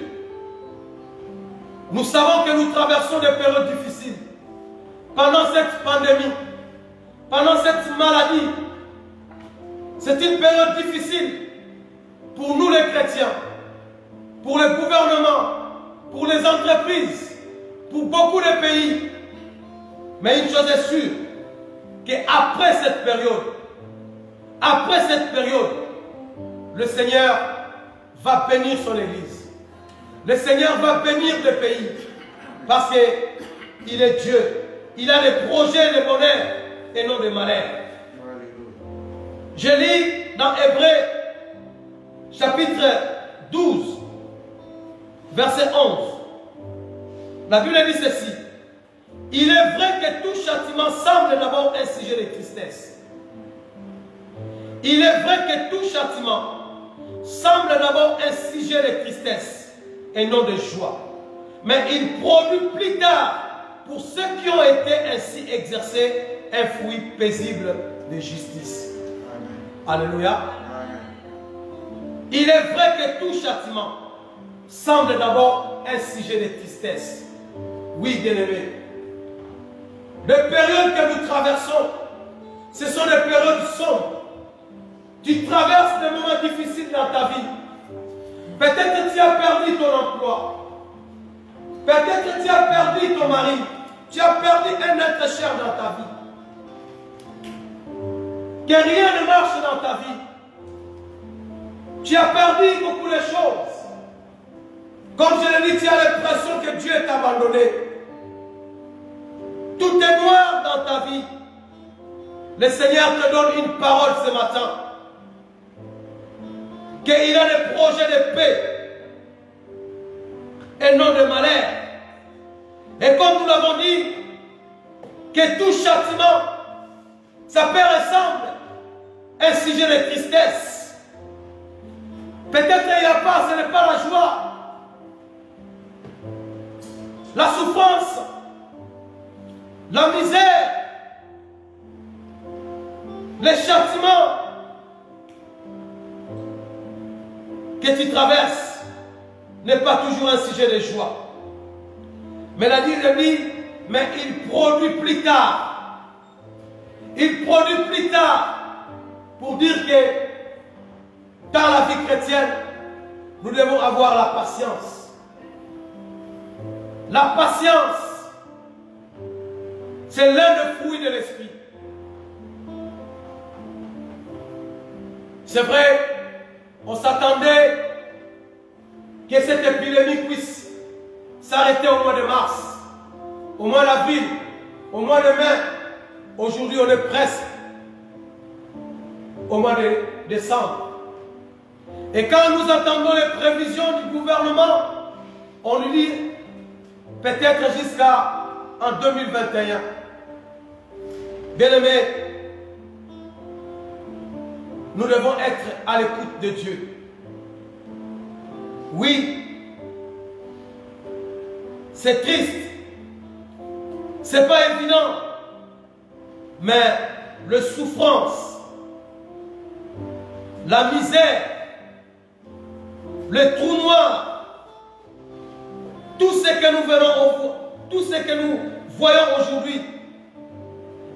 [SPEAKER 1] nous savons que nous traversons des périodes difficiles. Pendant cette pandémie, pendant cette maladie, c'est une période difficile pour nous les chrétiens, pour le gouvernement, pour les entreprises, pour beaucoup de pays. Mais une chose est sûre, qu'après cette période, le Seigneur va bénir son Église. Le Seigneur va bénir le pays. Parce qu'il est Dieu. Il a des projets de bonheur et non de malheur. Je lis dans Hébreux chapitre 12, verset 11. La Bible dit ceci. Il est vrai que tout châtiment semble d'abord un sujet de tristesse. Il est vrai que tout châtiment semble d'abord un sujet de tristesse et non de joie. Mais il produit plus tard, pour ceux qui ont été ainsi exercés, un fruit paisible de justice. Amen. Alléluia. Amen. Il est vrai que tout châtiment semble d'abord un sujet de tristesse. Oui, bien-aimés. Les périodes que nous traversons, ce sont des périodes sombres. Tu traverses des moments difficiles dans ta vie. Peut-être que tu as perdu ton emploi. Peut-être que tu as perdu ton mari. Tu as perdu un être cher dans ta vie. Que rien ne marche dans ta vie. Tu as perdu beaucoup de choses. Comme je l'ai dit, tu as l'impression que Dieu t'a abandonné. Tout est noir dans ta vie. Le Seigneur te donne une parole ce matin. Qu'il a des projets de paix et non de malheur. Et comme nous l'avons dit, que tout châtiment, ça peut ressembler à un sujet de tristesse. Peut-être qu'il n'y a pas, ce n'est pas la joie. La souffrance, la misère, les châtiments que tu traverses n'est pas toujours un sujet de joie. Mais la dit, mais il produit plus tard. Il produit plus tard pour dire que dans la vie chrétienne, nous devons avoir la patience. La patience, c'est l'un des fruits de l'esprit. C'est vrai, on s'attendait que cette épidémie puisse s'arrêter au mois de mars, au mois d'avril, au mois de mai. Aujourd'hui, on est presque au mois de décembre. Et quand nous entendons les prévisions du gouvernement, on nous dit peut-être jusqu'en 2021. Bien-aimés, nous devons être à l'écoute de Dieu. Oui, c'est triste, c'est pas évident, mais la souffrance, la misère, le trou noir, tout ce que nous verrons, tout ce que nous voyons aujourd'hui,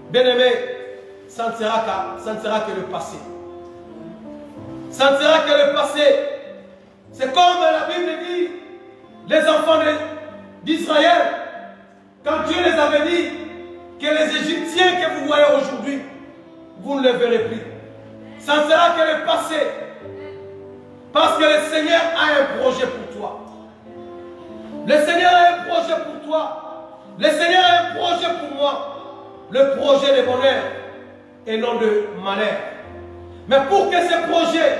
[SPEAKER 1] bien aimé, ça ne sera que le passé. Ça ne sera que le passé. C'est comme la Bible dit, les enfants d'Israël, quand Dieu les avait dit que les Égyptiens que vous voyez aujourd'hui, vous ne les verrez plus. Ça ne sera que le passé. Parce que le Seigneur a un projet pour toi. Le Seigneur a un projet pour toi. Le Seigneur a un projet pour moi. Le projet de bonheur et non de malheur. Mais pour que ce projet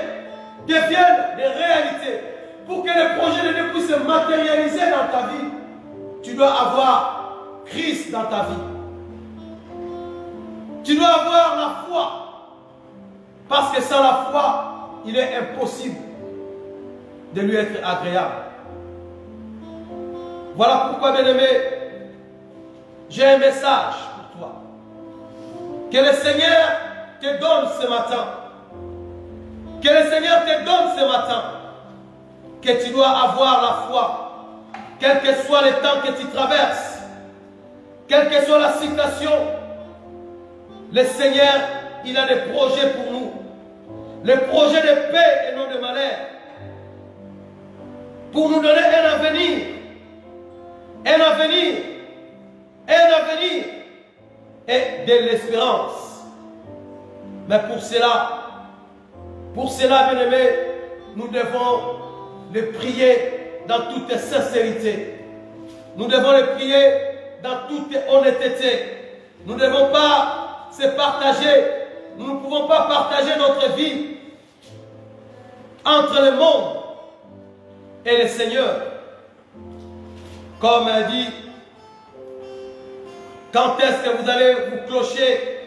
[SPEAKER 1] devienne des réalités, pour que le projet de Dieu puisse se matérialiser dans ta vie, tu dois avoir Christ dans ta vie. Tu dois avoir la foi. Parce que sans la foi, il est impossible de lui être agréable. Voilà pourquoi, bien-aimé, j'ai un message pour toi. Que le Seigneur te donne ce matin. Que le Seigneur te donne ce matin. Que tu dois avoir la foi. Quel que soit le temps que tu traverses. Quelle que soit la situation. Le Seigneur, il a des projets pour nous. Le projet de paix et non de malheur. Pour nous donner un avenir. Un avenir. Un avenir. Et de l'espérance. Mais pour cela, bien-aimés, nous devons le prier dans toute sincérité. Nous devons le prier dans toute honnêteté. Nous ne devons pas se partager. Nous ne pouvons pas partager notre vie entre le monde et le Seigneur. Comme elle dit, quand est-ce que vous allez vous clocher?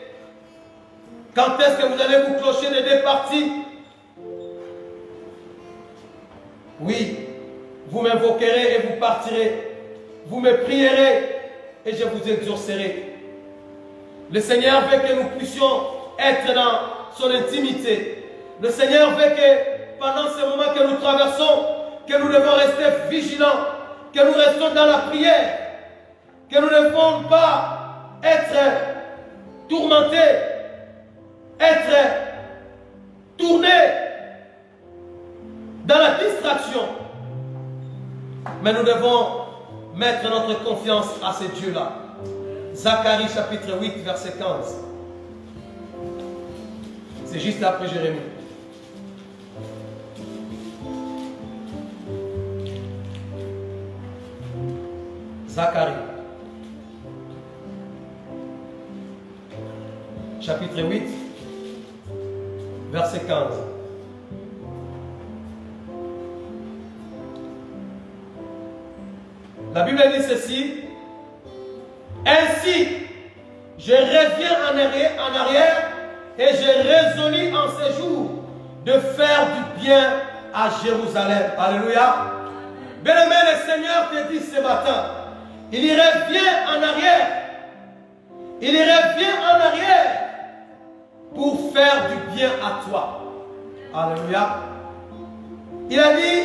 [SPEAKER 1] Quand est-ce que vous allez vous clocher les deux parties? Oui, vous m'invoquerez et vous partirez. Vous me prierez et je vous exaucerai. Le Seigneur veut que nous puissions être dans son intimité. Le Seigneur veut que pendant ce moment que nous traversons, que nous devons rester vigilants, que nous restons dans la prière, que nous ne devons pas être tourmentés, être tournés dans la distraction. Mais nous devons mettre notre confiance à ce Dieu-là. Zacharie chapitre 8, verset 15. C'est juste après Jérémie. Zacharie chapitre 8, verset 15. La Bible dit ceci. Ainsi, je reviens en arrière et j'ai résolu en ces jours de faire du bien à Jérusalem. Alléluia. Bien-aimé, le Seigneur te dit ce matin, il y revient en arrière. Il y revient en arrière pour faire du bien à toi. Alléluia. Il a dit,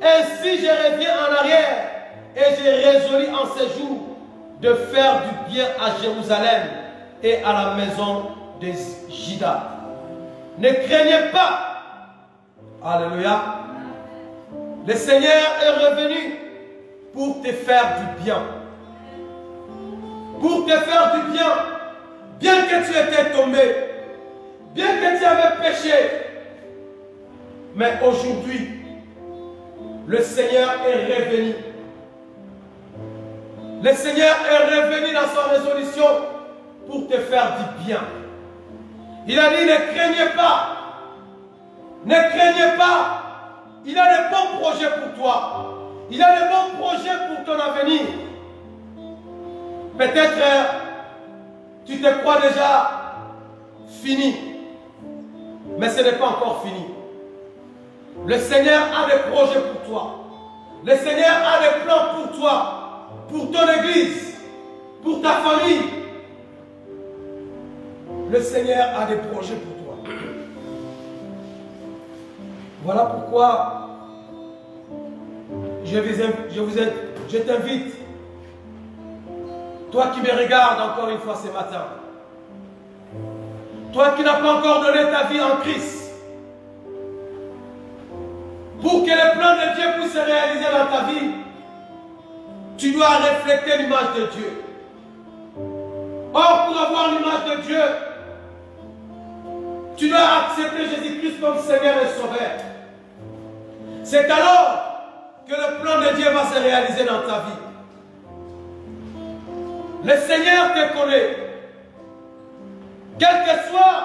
[SPEAKER 1] Ainsi je reviens en arrière et j'ai résolu en ces jours de faire du bien à Jérusalem et à la maison de Juda. Ne craignez pas. Alléluia. Le Seigneur est revenu pour te faire du bien. Pour te faire du bien. Bien que tu étais tombé. Bien que tu avais péché. Mais aujourd'hui, le Seigneur est revenu. Le Seigneur est revenu dans sa résolution pour te faire du bien. Il a dit, ne craignez pas. Ne craignez pas. Il a de bons projets pour toi. Il a de bons projets pour ton avenir. Peut-être tu te crois déjà fini. Mais ce n'est pas encore fini. Le Seigneur a des projets pour toi. Le Seigneur a des plans pour toi. Pour ton église. Pour ta famille. Le Seigneur a des projets pour toi. Voilà pourquoi je t'invite, toi qui me regardes encore une fois ce matin, toi qui n'as pas encore donné ta vie en Christ, pour que le plan de Dieu puisse se réaliser dans ta vie, tu dois refléter l'image de Dieu. Or, pour avoir l'image de Dieu, tu dois accepter Jésus-Christ comme Seigneur et Sauveur. C'est alors que le plan de Dieu va se réaliser dans ta vie. Le Seigneur te connaît. Quel que soit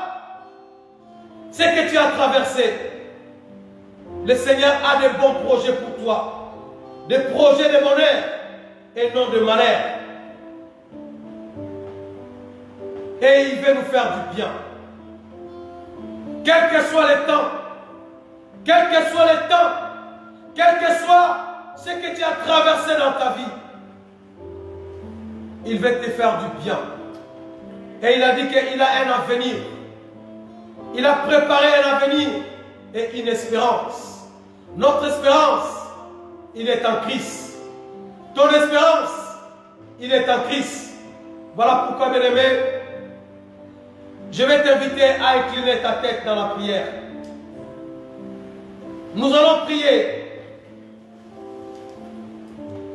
[SPEAKER 1] ce que tu as traversé, le Seigneur a de bons projets pour toi. Des projets de bonheur et non de malheur. Et il veut nous faire du bien. Quel que soit le temps, quel que soit le temps, quel que soit ce que tu as traversé dans ta vie, il veut te faire du bien. Et il a dit qu'il a un avenir. Il a préparé un avenir et une espérance. Notre espérance, il est en Christ. Ton espérance, il est en Christ. Voilà pourquoi, bien aimé, je vais t'inviter à incliner ta tête dans la prière. Nous allons prier.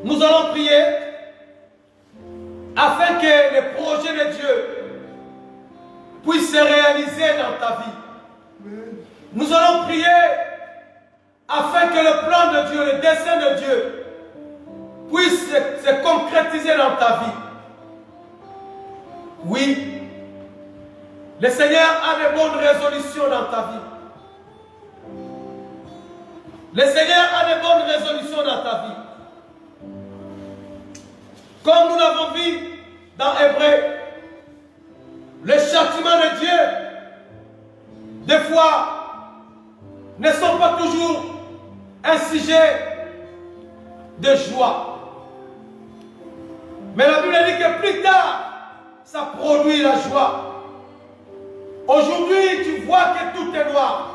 [SPEAKER 1] Nous allons prier afin que les projets de Dieu puissent se réaliser dans ta vie. Nous allons prier afin que le plan de Dieu, le dessein de Dieu puisse se concrétiser dans ta vie. Oui, le Seigneur a de bonnes résolutions dans ta vie. Le Seigneur a de bonnes résolutions dans ta vie. Comme nous l'avons vu dans Hébreu, le châtiment de Dieu, des fois, ne sont pas toujours un sujet de joie. Mais la Bible dit que plus tard, ça produit la joie. Aujourd'hui, tu vois que tout est noir.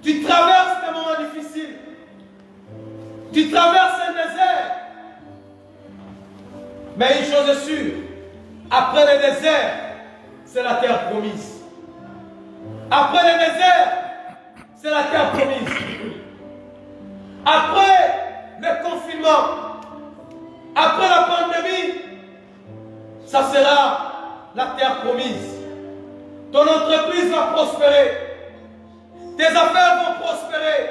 [SPEAKER 1] Tu traverses des moments difficiles. Tu traverses un désert. Mais une chose est sûre, après le désert, c'est la terre promise. Après le désert, c'est la terre promise. Après le confinement, après la pandémie, ça sera la terre promise. Ton entreprise va prospérer. Tes affaires vont prospérer.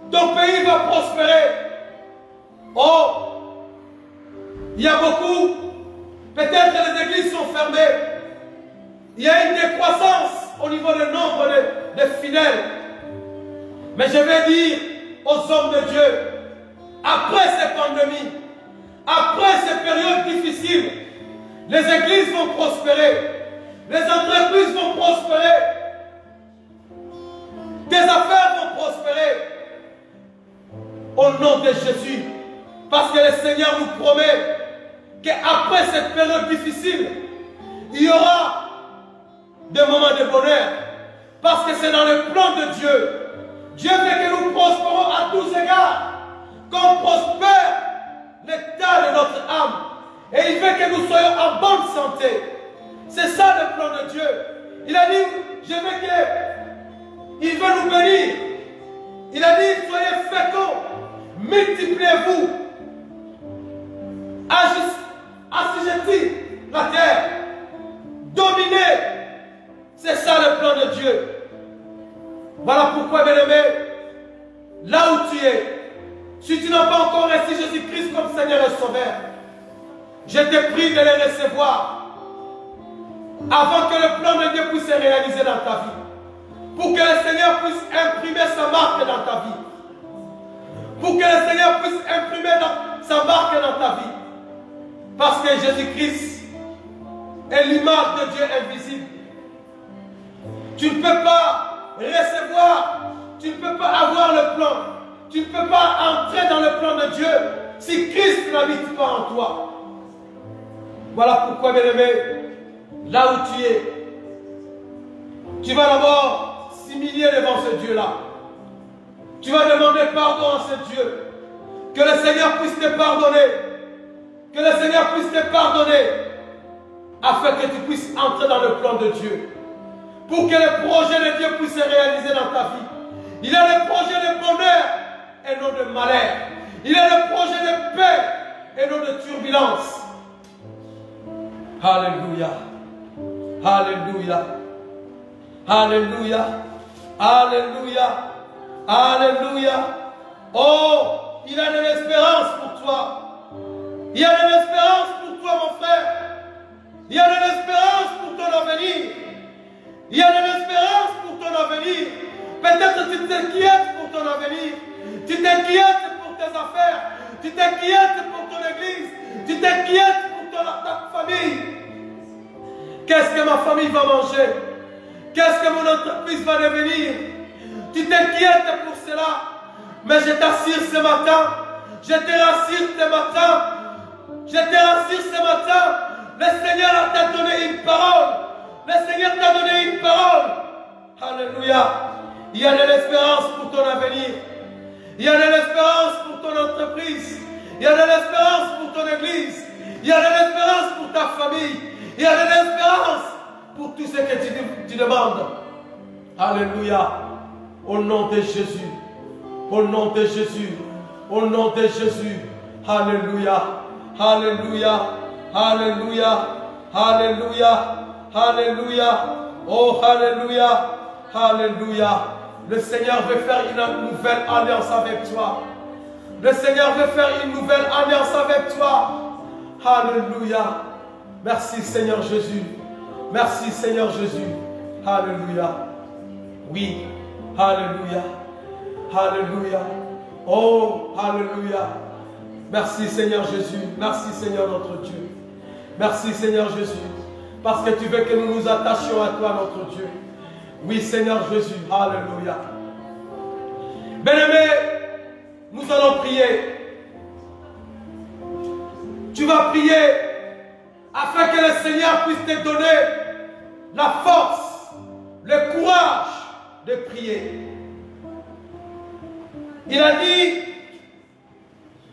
[SPEAKER 1] Ton pays va prospérer. Oh, il y a beaucoup, peut-être que les églises sont fermées. Il y a une décroissance au niveau du nombre de fidèles. Mais je vais dire aux hommes de Dieu, après ces pandémies, après ces périodes difficiles, les églises vont prospérer. Les entreprises vont prospérer. Tes affaires vont prospérer. Au nom de Jésus. Parce que le Seigneur nous promet qu'après cette période difficile, il y aura des moments de bonheur. Parce que c'est dans le plan de Dieu. Dieu veut que nous prospérons à tous égards. qu'on prospère l'état de notre âme. Et il veut que nous soyons en bonne santé. C'est ça le plan de Dieu. Il a dit, je veux que... Il veut nous bénir. Il a dit, soyez féconds, multipliez-vous, assujettis la terre, dominez. C'est ça le plan de Dieu. Voilà pourquoi, bien-aimé, là où tu es, si tu n'as pas encore reçu Jésus-Christ comme Seigneur et Sauveur, je te prie de le recevoir avant que le plan de Dieu puisse se réaliser dans ta vie. Pour que le Seigneur puisse imprimer sa marque dans ta vie. Pour que le Seigneur puisse imprimer sa marque dans ta vie. Parce que Jésus-Christ est l'image de Dieu invisible. Tu ne peux pas recevoir, tu ne peux pas avoir le plan, tu ne peux pas entrer dans le plan de Dieu si Christ n'habite pas en toi. Voilà pourquoi, bien-aimé, là où tu es, tu vas d'abord s'humilier devant ce Dieu-là. Tu vas demander pardon à ce Dieu. Que le Seigneur puisse te pardonner. Que le Seigneur puisse te pardonner. Afin que tu puisses entrer dans le plan de Dieu. Pour que le projet de Dieu puisse se réaliser dans ta vie. Il a le projet de bonheur et non de malheur. Il a le projet de paix et non de turbulence. Alléluia. Alléluia. Alléluia. Alléluia. Alléluia. Oh, il a de l'espérance pour toi. Il y a de l'espérance pour toi, mon frère. Il y a de l'espérance pour ton avenir. Il y a de l'espérance pour ton avenir. Peut-être tu t'inquiètes pour ton avenir. Tu t'inquiètes pour tes affaires. Tu t'inquiètes pour ton église. Tu t'inquiètes pour ta famille. Qu'est-ce que ma famille va manger? Qu'est-ce que mon entreprise va devenir? Tu t'inquiètes pour cela. Mais je t'assure ce matin, je te rassure ce matin, je te rassure ce matin, le Seigneur t'a donné une parole. Le Seigneur t'a donné une parole. Alléluia. Il y a de l'espérance pour ton avenir. Il y a de l'espérance pour ton entreprise. Il y a de l'espérance pour ton église. Il y a de l'espérance pour ta famille. Il y a de l'espérance pour tout ce que tu demandes. Alléluia. Au nom de Jésus. Au nom de Jésus. Au nom de Jésus. Alléluia. Alléluia. Alléluia. Alléluia. Alléluia. Oh, alléluia. Alléluia. Le Seigneur veut faire une nouvelle alliance avec toi. Le Seigneur veut faire une nouvelle alliance avec toi. Alléluia. Merci Seigneur Jésus. Merci Seigneur Jésus. Alléluia. Oui. Alléluia. Alléluia. Oh, alléluia. Merci Seigneur Jésus. Merci Seigneur notre Dieu. Merci Seigneur Jésus. Parce que tu veux que nous nous attachions à toi notre Dieu. Oui Seigneur Jésus. Alléluia. Bien-aimé, nous allons prier. Tu vas prier afin que le Seigneur puisse te donner la force, le courage de prier. Il a dit,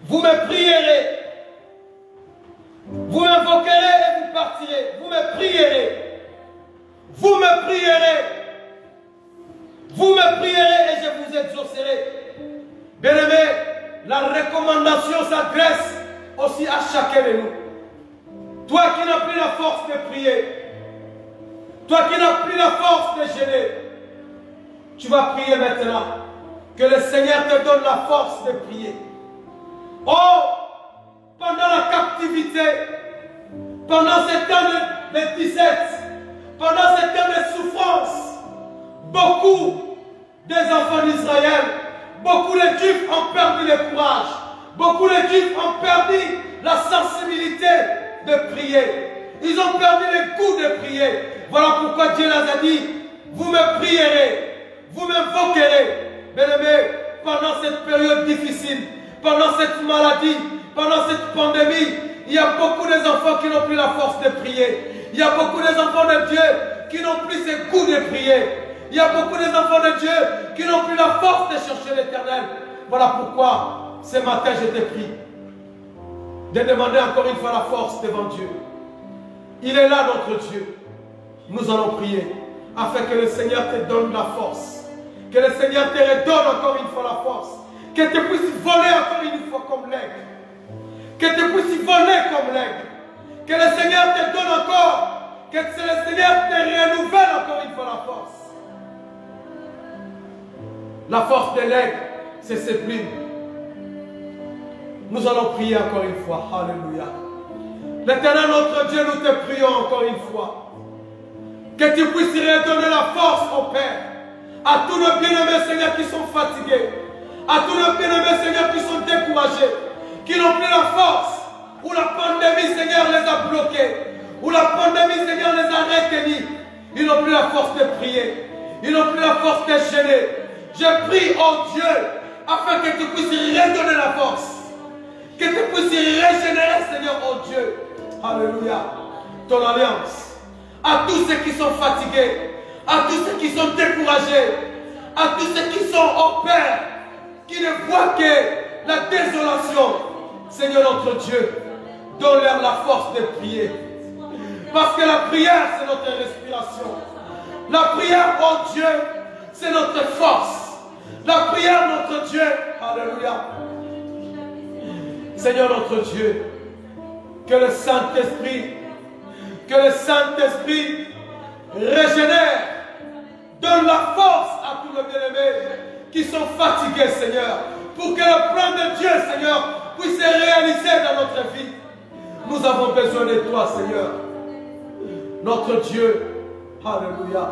[SPEAKER 1] vous me prierez, vous m'invoquerez et vous partirez. Vous me prierez, vous me prierez, vous me prierez et je vous exaucerai. Bien-aimé, la recommandation s'adresse aussi à chacun de nous. Toi qui n'as plus la force de prier, toi qui n'as plus la force de gêner, tu vas prier maintenant. Que le Seigneur te donne la force de prier. Oh, pendant la captivité, pendant ces temps de disette, pendant ces temps de souffrance, beaucoup des enfants d'Israël, beaucoup de Juifs ont perdu le courage. Beaucoup de Juifs ont perdu la sensibilité de prier. Ils ont perdu le goût de prier. Voilà pourquoi Dieu les a dit, vous me prierez, vous m'invoquerez. Bien-aimés, pendant cette période difficile, pendant cette maladie, pendant cette pandémie, il y a beaucoup d'enfants qui n'ont plus la force de prier. Il y a beaucoup d'enfants de Dieu qui n'ont plus ce goût de prier. Il y a beaucoup d'enfants de Dieu qui n'ont plus la force de chercher l'Éternel. Voilà pourquoi ce matin, je te prie de demander encore une fois la force devant Dieu. Il est là, notre Dieu. Nous allons prier afin que le Seigneur te donne la force. Que le Seigneur te redonne encore une fois la force. Que tu puisses voler encore une fois comme l'aigle. Que tu puisses voler comme l'aigle. Que le Seigneur te donne encore. Que le Seigneur te renouvelle encore une fois la force. La force de l'aigle, c'est ses plumes. Nous allons prier encore une fois. Alléluia. L'Éternel notre Dieu, nous te prions encore une fois. Que tu puisses redonner la force, mon Père, à tous nos bien-aimés, Seigneur, qui sont fatigués. À tous nos bien-aimés, Seigneur, qui sont découragés. Qui n'ont plus la force. Où la pandémie, Seigneur, les a bloqués. Où la pandémie, Seigneur, les a retenus. Ils n'ont plus la force de prier. Ils n'ont plus la force de gêner. Je prie, oh Dieu, afin que tu puisses redonner la force. Que tu puisses régénérer, Seigneur, oh Dieu. Alléluia. Ton alliance. À tous ceux qui sont fatigués. À tous ceux qui sont découragés. À tous ceux qui sont, oh Père, qui ne voient que la désolation. Seigneur notre Dieu, donne-leur la force de prier. Parce que la prière, c'est notre respiration. La prière, oh Dieu, c'est notre force. La prière, notre Dieu, alléluia. Seigneur notre Dieu, que le Saint-Esprit régénère, donne la force à tous les bien-aimés qui sont fatigués, Seigneur, pour que le plan de Dieu, Seigneur, puisse se réaliser dans notre vie. Nous avons besoin de toi, Seigneur. Notre Dieu, alléluia.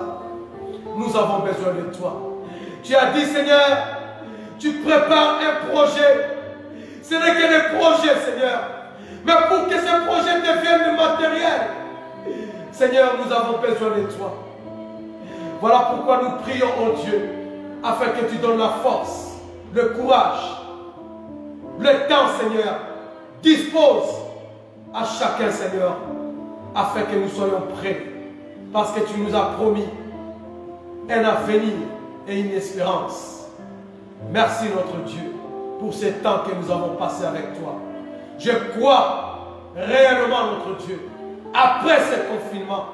[SPEAKER 1] Nous avons besoin de toi. Tu as dit, Seigneur, tu prépares un projet. Ce n'est que des projets, Seigneur. Mais pour que ce projet devienne matériel, Seigneur, nous avons besoin de toi. Voilà pourquoi nous prions, oh Dieu, afin que tu donnes la force, le courage, le temps, Seigneur. Dispose à chacun, Seigneur, afin que nous soyons prêts. Parce que tu nous as promis un avenir et une espérance. Merci, notre Dieu, pour ce temps que nous avons passé avec toi. Je crois réellement, notre Dieu, après ce confinement,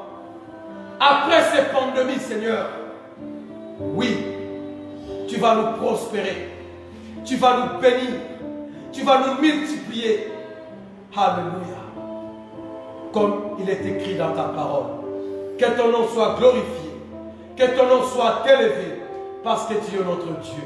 [SPEAKER 1] après cette pandémie, Seigneur, oui, tu vas nous prospérer, tu vas nous bénir, tu vas nous multiplier. Alléluia. Comme il est écrit dans ta parole. Que ton nom soit glorifié, que ton nom soit élevé, parce que tu es notre Dieu.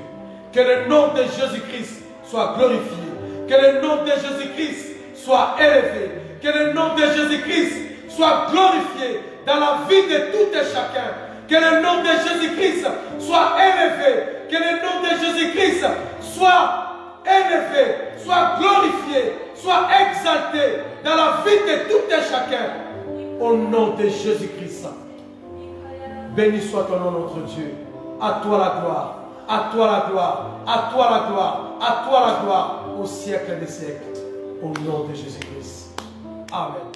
[SPEAKER 1] Que le nom de Jésus-Christ soit glorifié, que le nom de Jésus-Christ soit élevé, que le nom de Jésus-Christ soit glorifié dans la vie de tout et chacun. Que le nom de Jésus-Christ soit élevé, que le nom de Jésus-Christ soit élevé, soit glorifié, soit exalté dans la vie de tout et chacun. Au nom de Jésus-Christ. Béni soit ton nom, notre Dieu. À toi la gloire, à toi la gloire, à toi la gloire, à toi la gloire, au siècle des siècles. Au nom de Jésus-Christ. Amen.